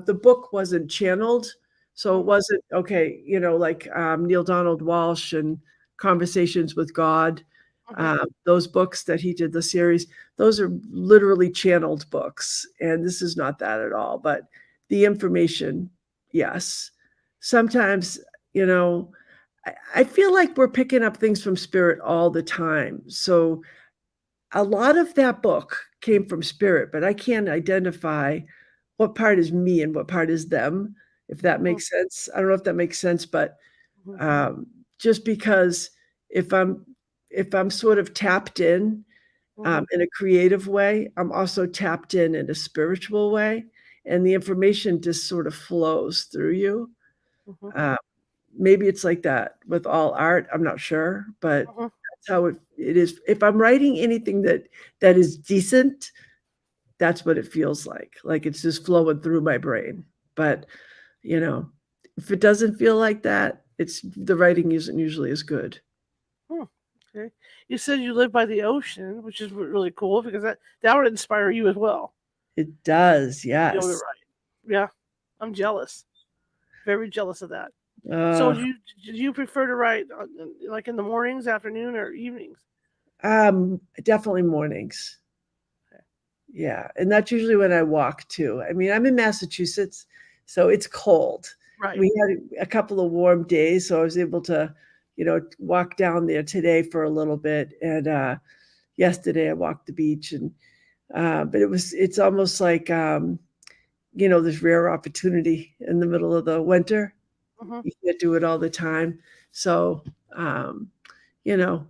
the book wasn't channeled. So it Mhm. wasn't, okay, like Neil Donald Walsh and Conversations with God, Mhm. those books that he did, the series, those are literally channeled books. And this is not that at all. But the information, yes. Sometimes, you know, I feel like we're picking up things from spirit all the time. So a lot of that book came from spirit, but I can't identify what part is me and what part is them, if that Mhm. makes sense. I don't know if that makes sense, but Mhm. just because if I'm if I'm sort of tapped Mhm. in a creative way, I'm also tapped in a spiritual way, and the information just sort of flows through you. Mhm. Uh, Maybe it's like that with all art. I'm not sure, but Mhm. that's how it is. If I'm writing anything that is decent, that's what it feels like it's just flowing through my brain. But, you know, if it doesn't feel like that, it's the writing isn't usually as good. Hmm. Okay. You said you live by the ocean, which is really cool because that would inspire you as well It does, to be able to yes. write. Yeah, I'm jealous. Very jealous of that. So Uh, do you prefer to write like in the mornings, afternoon, or evenings? Definitely mornings. Okay. Yeah, and that's usually when I walk too. I mean, I'm in Massachusetts, so it's cold. Right. We had a couple of warm days, so I was able to, walk down there today for a little bit. And yesterday I walked the beach, and but it's almost like this rare opportunity in the middle of the winter. Mhm. You can't do it all the time, so um, you know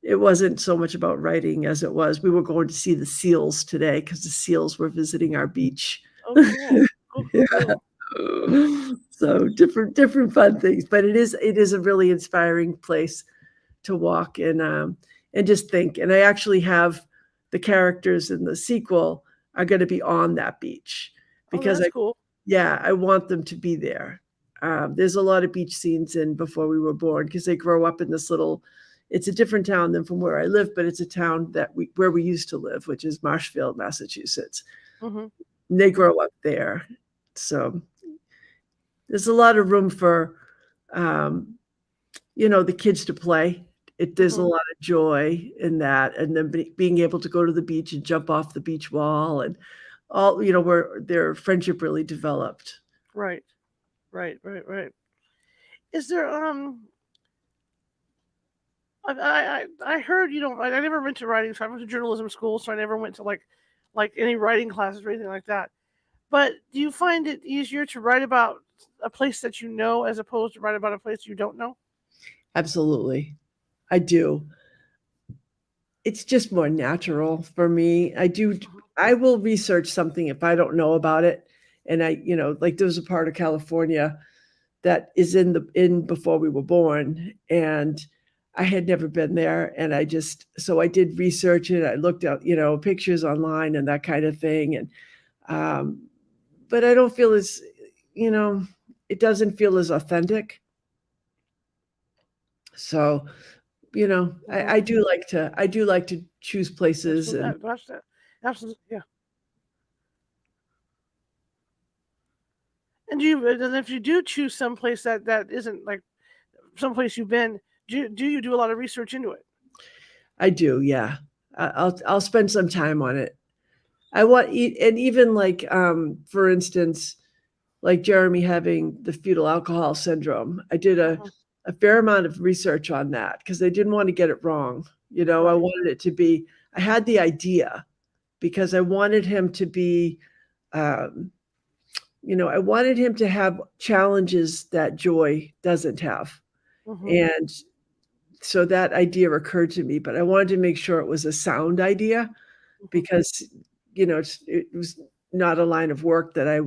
it wasn't so much about writing as it was we were going to see the seals today because the seals were visiting our beach. Oh, cool. Cool. Cool. Yeah. Cool. So different fun things, but it is a really inspiring place to walk and just think. And I actually have the characters in the sequel are going to be on that beach Oh, because that's cool. I want them to be there. There's a lot of beach scenes in Before We Were Born because they grow up in this little. It's a different town than from where I live, but it's a town where we used to live, which is Marshfield, Massachusetts. Mhm. And they Mhm. grow up there, so there's a lot of room for um, the kids to play. There's a Mhm. lot of joy in that, and then being able to go to the beach and jump off the beach wall and all, where their friendship really developed. Right. Right. Right. Right. Is there I heard I never went to writing, so I went to journalism school, so I never went to like any writing classes or anything like that. But do you find it easier to write about a place that you know as opposed to write about a place you don't know? Absolutely. I do. it's just more natural for me. Mhm. I will research something if I don't know about it. And like there's a part of California that is in before we were born, and I had never been there, and so I did research it. I looked at, pictures online and that kind of thing, and um, but I don't feel as, you know, it doesn't feel as authentic. So, Mhm. I do like to choose places Absolutely. and Watch that. Absolutely. Yeah. And and if you do choose someplace that isn't like someplace you've been, do you do a lot of research into it? I do, yeah. I'll spend some time on it. I want and even like for instance, like Jeremy having the fetal alcohol syndrome. I did Mhm. a fair amount of research on that because I didn't want to get it wrong. I Right. wanted it to be, I had the idea because I wanted him to be, um, I wanted him to have challenges that Joy doesn't have. Mhm. And so that idea occurred to me, but I wanted to make sure it was a sound idea Mhm. because, it was not a line of work that I,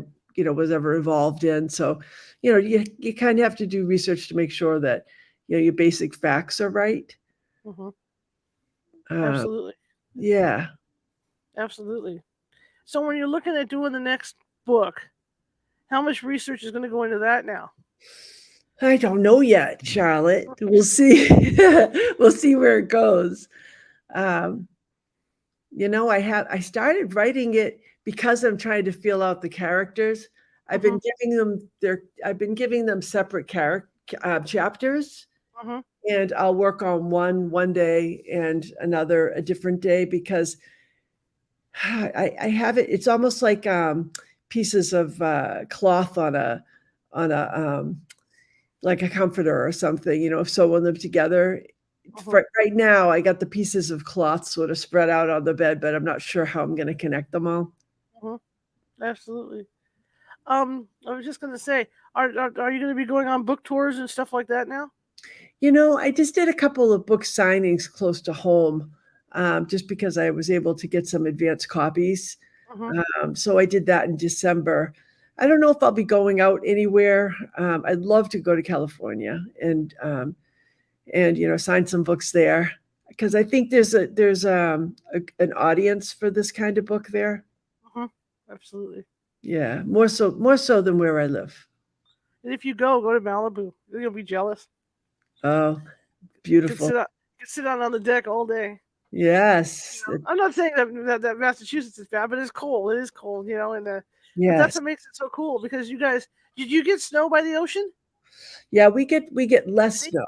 was ever involved in. So, you kind of have to do research to make sure that, your basic facts are right. Mhm. Uh, Absolutely. yeah. Absolutely. So when you're looking at doing the next book, how much research is going to go into that now? I don't know yet, Charlotte. We'll see. We'll see where it goes. Um, I started writing it because I'm trying to feel out the characters. Mhm. I've been giving them separate chapters, Mhm. and I'll work on one day and another a different day because I have it. It's almost like pieces of cloth on a like a comforter or something. Sewing them together. Mhm. Right now, I got the pieces of cloth sort of spread out on the bed, but I'm not sure how I'm going to connect them all. Mhm. Absolutely. I was just going to say, are you going to be going on book tours and stuff like that now? I just did a couple of book signings close to home, just because I was able to get some advance copies. Mhm. So I did that in December. I don't know if I'll be going out anywhere. I'd love to go to California and sign some books there because I think an audience for this kind of book there. Mhm. Absolutely. Yeah, more so than where I live. And if you go to Malibu. You'll be jealous. Oh, You could beautiful. sit out on the deck all day. Yes. I'm not saying that Massachusetts is bad, but it's cold. It is cold, and but that's Yes. what makes it so cool because you guys did you get snow by the ocean? Yeah, we get less See, snow.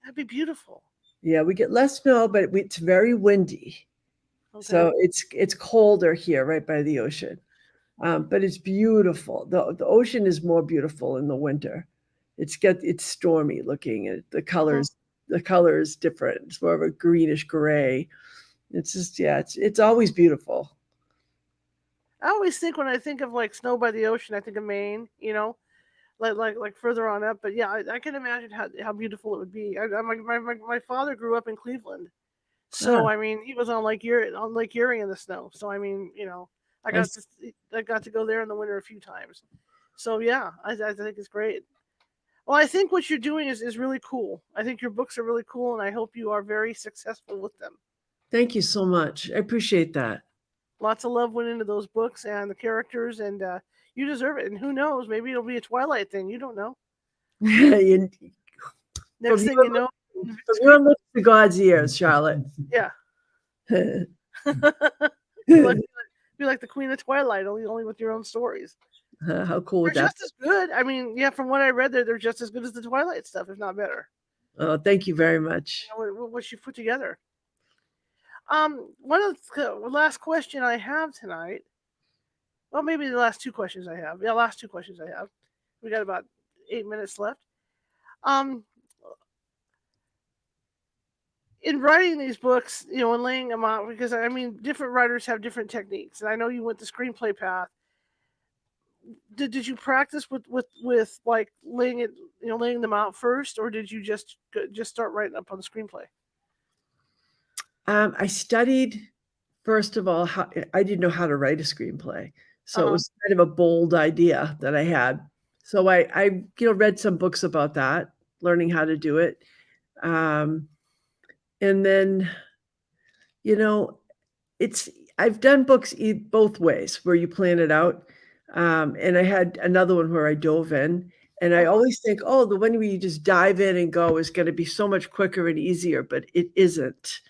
that'd be beautiful. Yeah, we get less snow, but it's very windy. Okay. So it's colder here right by the ocean. But it's beautiful. The ocean is more beautiful in the winter. It's stormy looking and Mhm. the color is different. It's more of a greenish gray. It's just yeah, it's always beautiful. I always think when I think of like snow by the ocean, I think of Maine. Like further on up. But yeah, I can imagine how beautiful it would be. My father grew up in Cleveland, Ah, so I mean he was on Lake Erie in the snow. So I mean I s- I got to go there in the winter a few times. So yeah, I think it's great. Well, I think what you're doing is really cool. I think your books are really cool, and I hope you are very successful with them. Thank you so much. I appreciate that. Lots of love went into those books and the characters, and you deserve it. And who knows, maybe it'll be a Twilight thing. You don't know. You- from Next thing you your know, from screen. your lips to God's ears, Charlotte. Yeah. Be like the Queen of Twilight, only with your own stories. How cool They're would that just as good. I mean, yeah, from what I read, they're just as good as the Twilight stuff, if not better. be? Oh, thank you very much. What she put together. One of the last question I have tonight. Well, maybe the last two questions I have. Yeah, last two questions I have. We got about 8 minutes left. Um, in writing these books, and laying them out, because I mean, different writers have different techniques, and I know you went the screenplay path. Did you practice with like laying them out first, or did you just start writing up on the screenplay? I studied, first of all, how I didn't know how to write a screenplay, so it Uh-huh. was kind of a bold idea that I had. So I read some books about that, learning how to do it. Um, and then, you know, it's I've done books both ways where you plan it out. And I had another one where I dove in, and I Uh-huh. always think, oh, the one where you just dive in and go is going to be so much quicker and easier, but it isn't.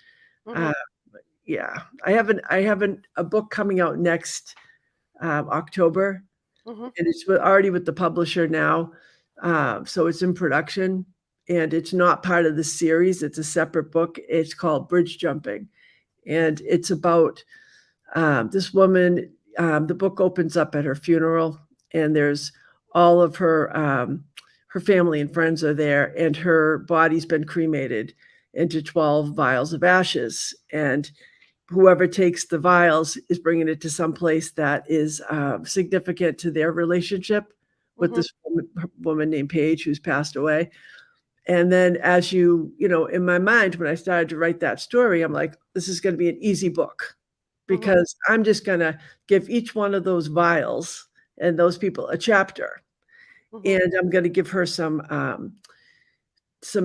Uh, Mhm. yeah, I have a book coming out next October, Mhm. and it's already with the publisher now. So it's in production, and it's not part of the series. It's a separate book. It's called Bridge Jumping, and it's about this woman. The book opens up at her funeral, and there's all of her family and friends are there, and her body's been cremated into 12 vials of ashes, and whoever takes the vials is bringing it to some place that is significant to their relationship with Mhm. this woman named Paige, who's passed away. And then, as in my mind, when I started to write that story, I'm like, this is going to be an easy book Mhm. because I'm just going to give each one of those vials and those people a chapter. Mhm. And I'm going to give her some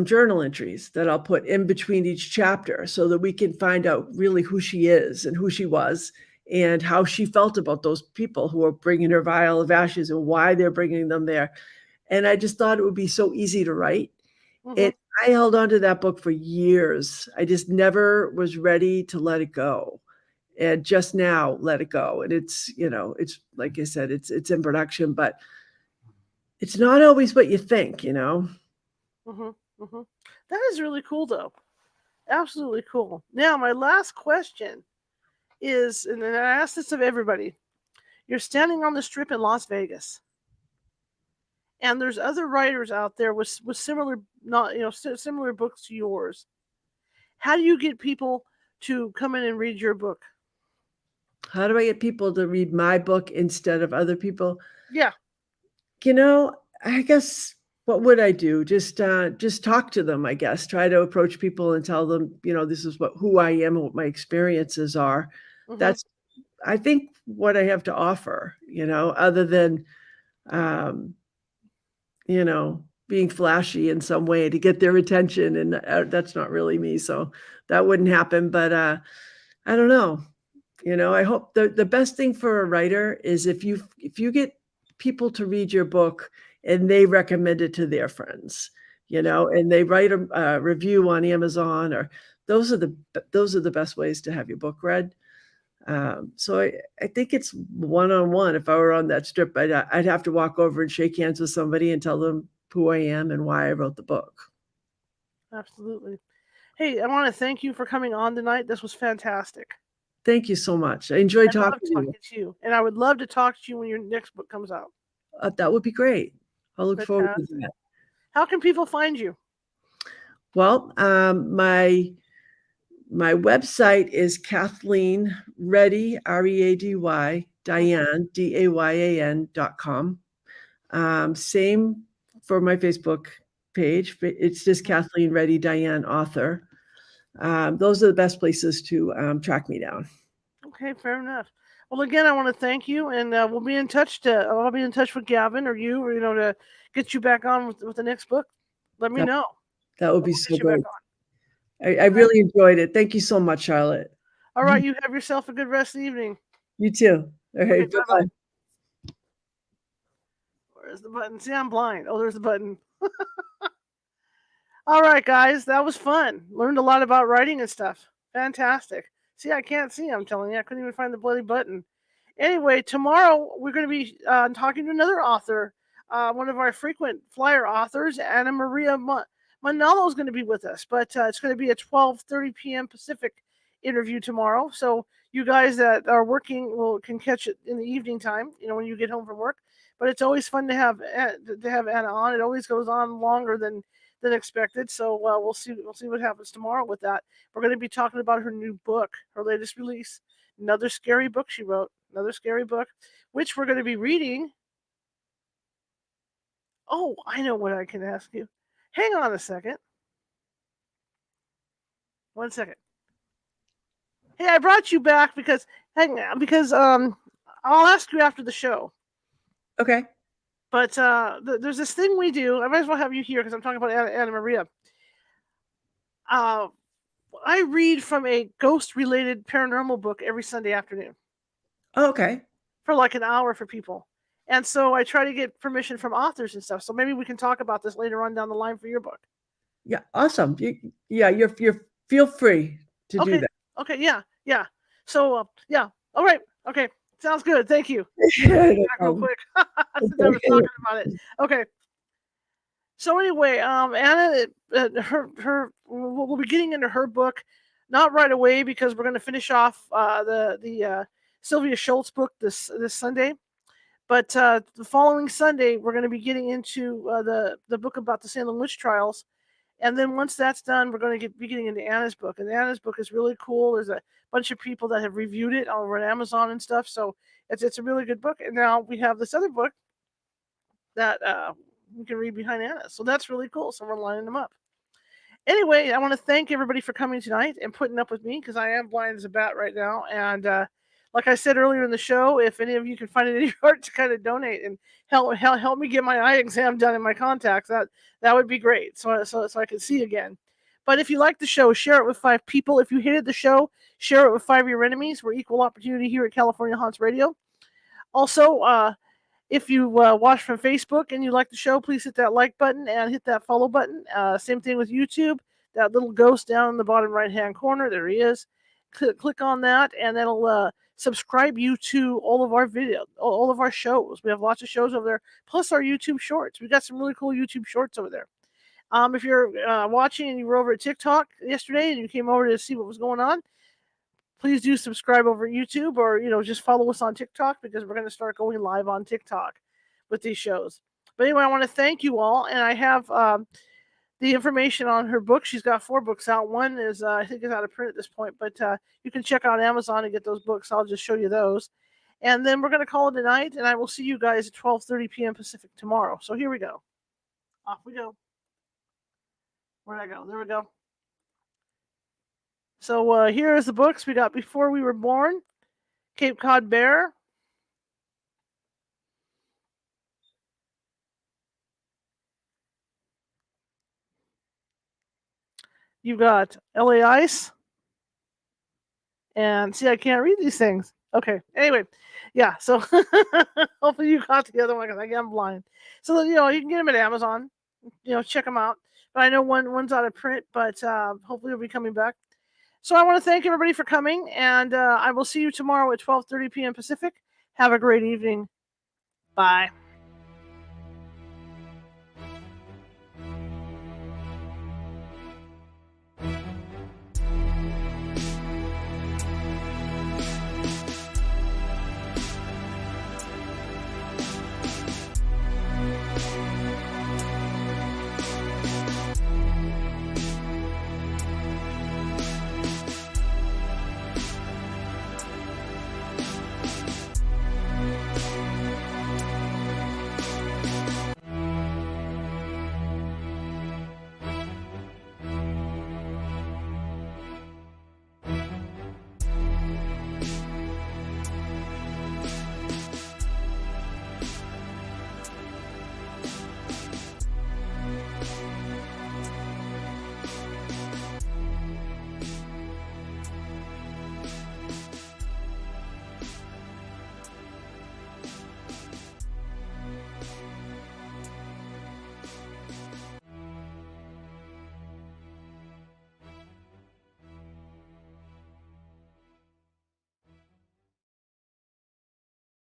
journal entries that I'll put in between each chapter so that we can find out really who she is and who she was and how she felt about those people who are bringing her vial of ashes and why they're bringing them there. And I just thought it would be so easy to write. Mhm. And I held on to that book for years. I just never was ready to let it go. And just now let it go. And it's like I said, it's in production, but it's not always what you think. Mhm. Mhm. That is really cool, though. Absolutely cool. Now, my last question is, and then I ask this of everybody: you're standing on the strip in Las Vegas, and there's other writers out there with similar, not similar books to yours. How do you get people to come in and read your book? How do I get people to read my book instead of other people? Yeah. I guess what would I do? Just talk to them, I guess. Try to approach people and tell them, this is who I am and what my experiences are. Mhm. That's I think what I have to offer, other than um, being flashy in some way to get their attention, and that's not really me, so that wouldn't happen, but I don't know. I hope the best thing for a writer is if you get people to read your book and they recommend it to their friends, and they write a review on Amazon, or those are the best ways to have your book read. So I think it's one-on-one. If I were on that strip, I'd have to walk over and shake hands with somebody and tell them who I am and why I wrote the book. Absolutely. Hey, I want to thank you for coming on tonight. This was fantastic. Thank you so much. I enjoyed I love talking to you. talking to you, and I would love to talk to you when your next book comes out. That would be great. I'll look forward to Fantastic. that. How can people find you? Well, my website is Kathleen Ready, Ready, Mhm. Dayan, Dayan.com. Same for my Facebook page. It's just Mhm. Kathleen Ready Dayan, author. Those are the best places to track me down. Okay, fair enough. Well, again, I want to thank you, and we'll be in touch. I'll be in touch with Gavin or you, or to get you back on with the next book. Let me That know, that would and be we'll so get you back great. on. I really enjoyed it. Thank you so much, Charlotte. All right, you have yourself a good rest of the evening. You too. All Okay, right. bye bye. Bye-bye. Where's the button? See, I'm blind. Oh, there's the button. All right, guys, that was fun. Learned a lot about writing and stuff. Fantastic. See, I can't see. I'm telling you, I couldn't even find the bloody button. Anyway, tomorrow we're going to be talking to another author, one of our frequent flyer authors, Anna Maria Manalo is going to be with us. But it's going to be a 12:30 p.m. Pacific interview tomorrow. So you guys that are working can catch it in the evening time. When you get home from work. But it's always fun to have Anna on. It always goes on longer than expected. So we'll see what happens tomorrow with that. We're going to be talking about her new book, her latest release, another scary book she wrote, another scary book, which we're going to be reading. Oh, I know what I can ask you. Hang on a second. 1 second. Hey, I brought you back because I'll ask you after the show. Okay. But there's this thing we do. I might as well have you here because I'm talking about Anna Maria. Uh, I read from a ghost-related paranormal book every Sunday afternoon Oh, okay. for like an hour for people. And so I try to get permission from authors and stuff. So maybe we can talk about this later on down the line for your book. Yeah, awesome. You're feel free to do Okay. that. Okay. Yeah. Yeah. So yeah. All right. Okay. Sounds good. Thank you. No Back real problem. quick since I was talking about it. Okay. So anyway, Anna, we'll be getting into her book, not right away because we're going to finish off the Sylvia Schultz book this Sunday. But the following Sunday, we're going to be getting into the book about the Salem witch trials, and then once that's done, we're going to be getting into Anna's book. And Anna's book is really cool. There's a bunch of people that have reviewed it over on Amazon and stuff, so it's a really good book. And now we have this other book that we can read behind Anna, so that's really cool. So we're lining them up. Anyway, I want to thank everybody for coming tonight and putting up with me because I am blind as a bat right now. And like I said earlier in the show, if any of you can find it in your heart to kind of donate and help me get my eye exam done and my contacts, that would be great. So I can see again. But if you like the show, share it with 5 people. If you hated the show, share it with 5 of your enemies. We're equal opportunity here at California Haunts Radio. Also, if you watch from Facebook and you like the show, please hit that like button and hit that follow button. Same thing with YouTube. That little ghost down in the bottom right-hand corner, there he is. Click on that, and that'll subscribe you to all of our videos, all of our shows. We have lots of shows over there, plus our YouTube shorts. We got some really cool YouTube shorts over there. If you're watching and you were over at TikTok yesterday and you came over to see what was going on, please do subscribe over at YouTube, or just follow us on TikTok because we're going to start going live on TikTok with these shows. But anyway, I want to thank you all, and I have the information on her book. She's got 4 books out. One is I think is out of print at this point, but you can check out Amazon and get those books. I'll just show you those, and then we're going to call it a night. And I will see you guys at 12:30 p.m. Pacific tomorrow. So here we go. Off we go. Where'd I go? There we go. So here is the books we got. Before We Were Born, Cape Cod Bear, you've got LA Ice, and see, I can't read these things. Okay, anyway, yeah, so hopefully you got the other one because I'm blind. So, you can get them at Amazon, check them out. But I know one's out of print, but hopefully it'll be coming back. So I want to thank everybody for coming, and I will see you tomorrow at 12:30 p.m. Pacific. Have a great evening. Bye.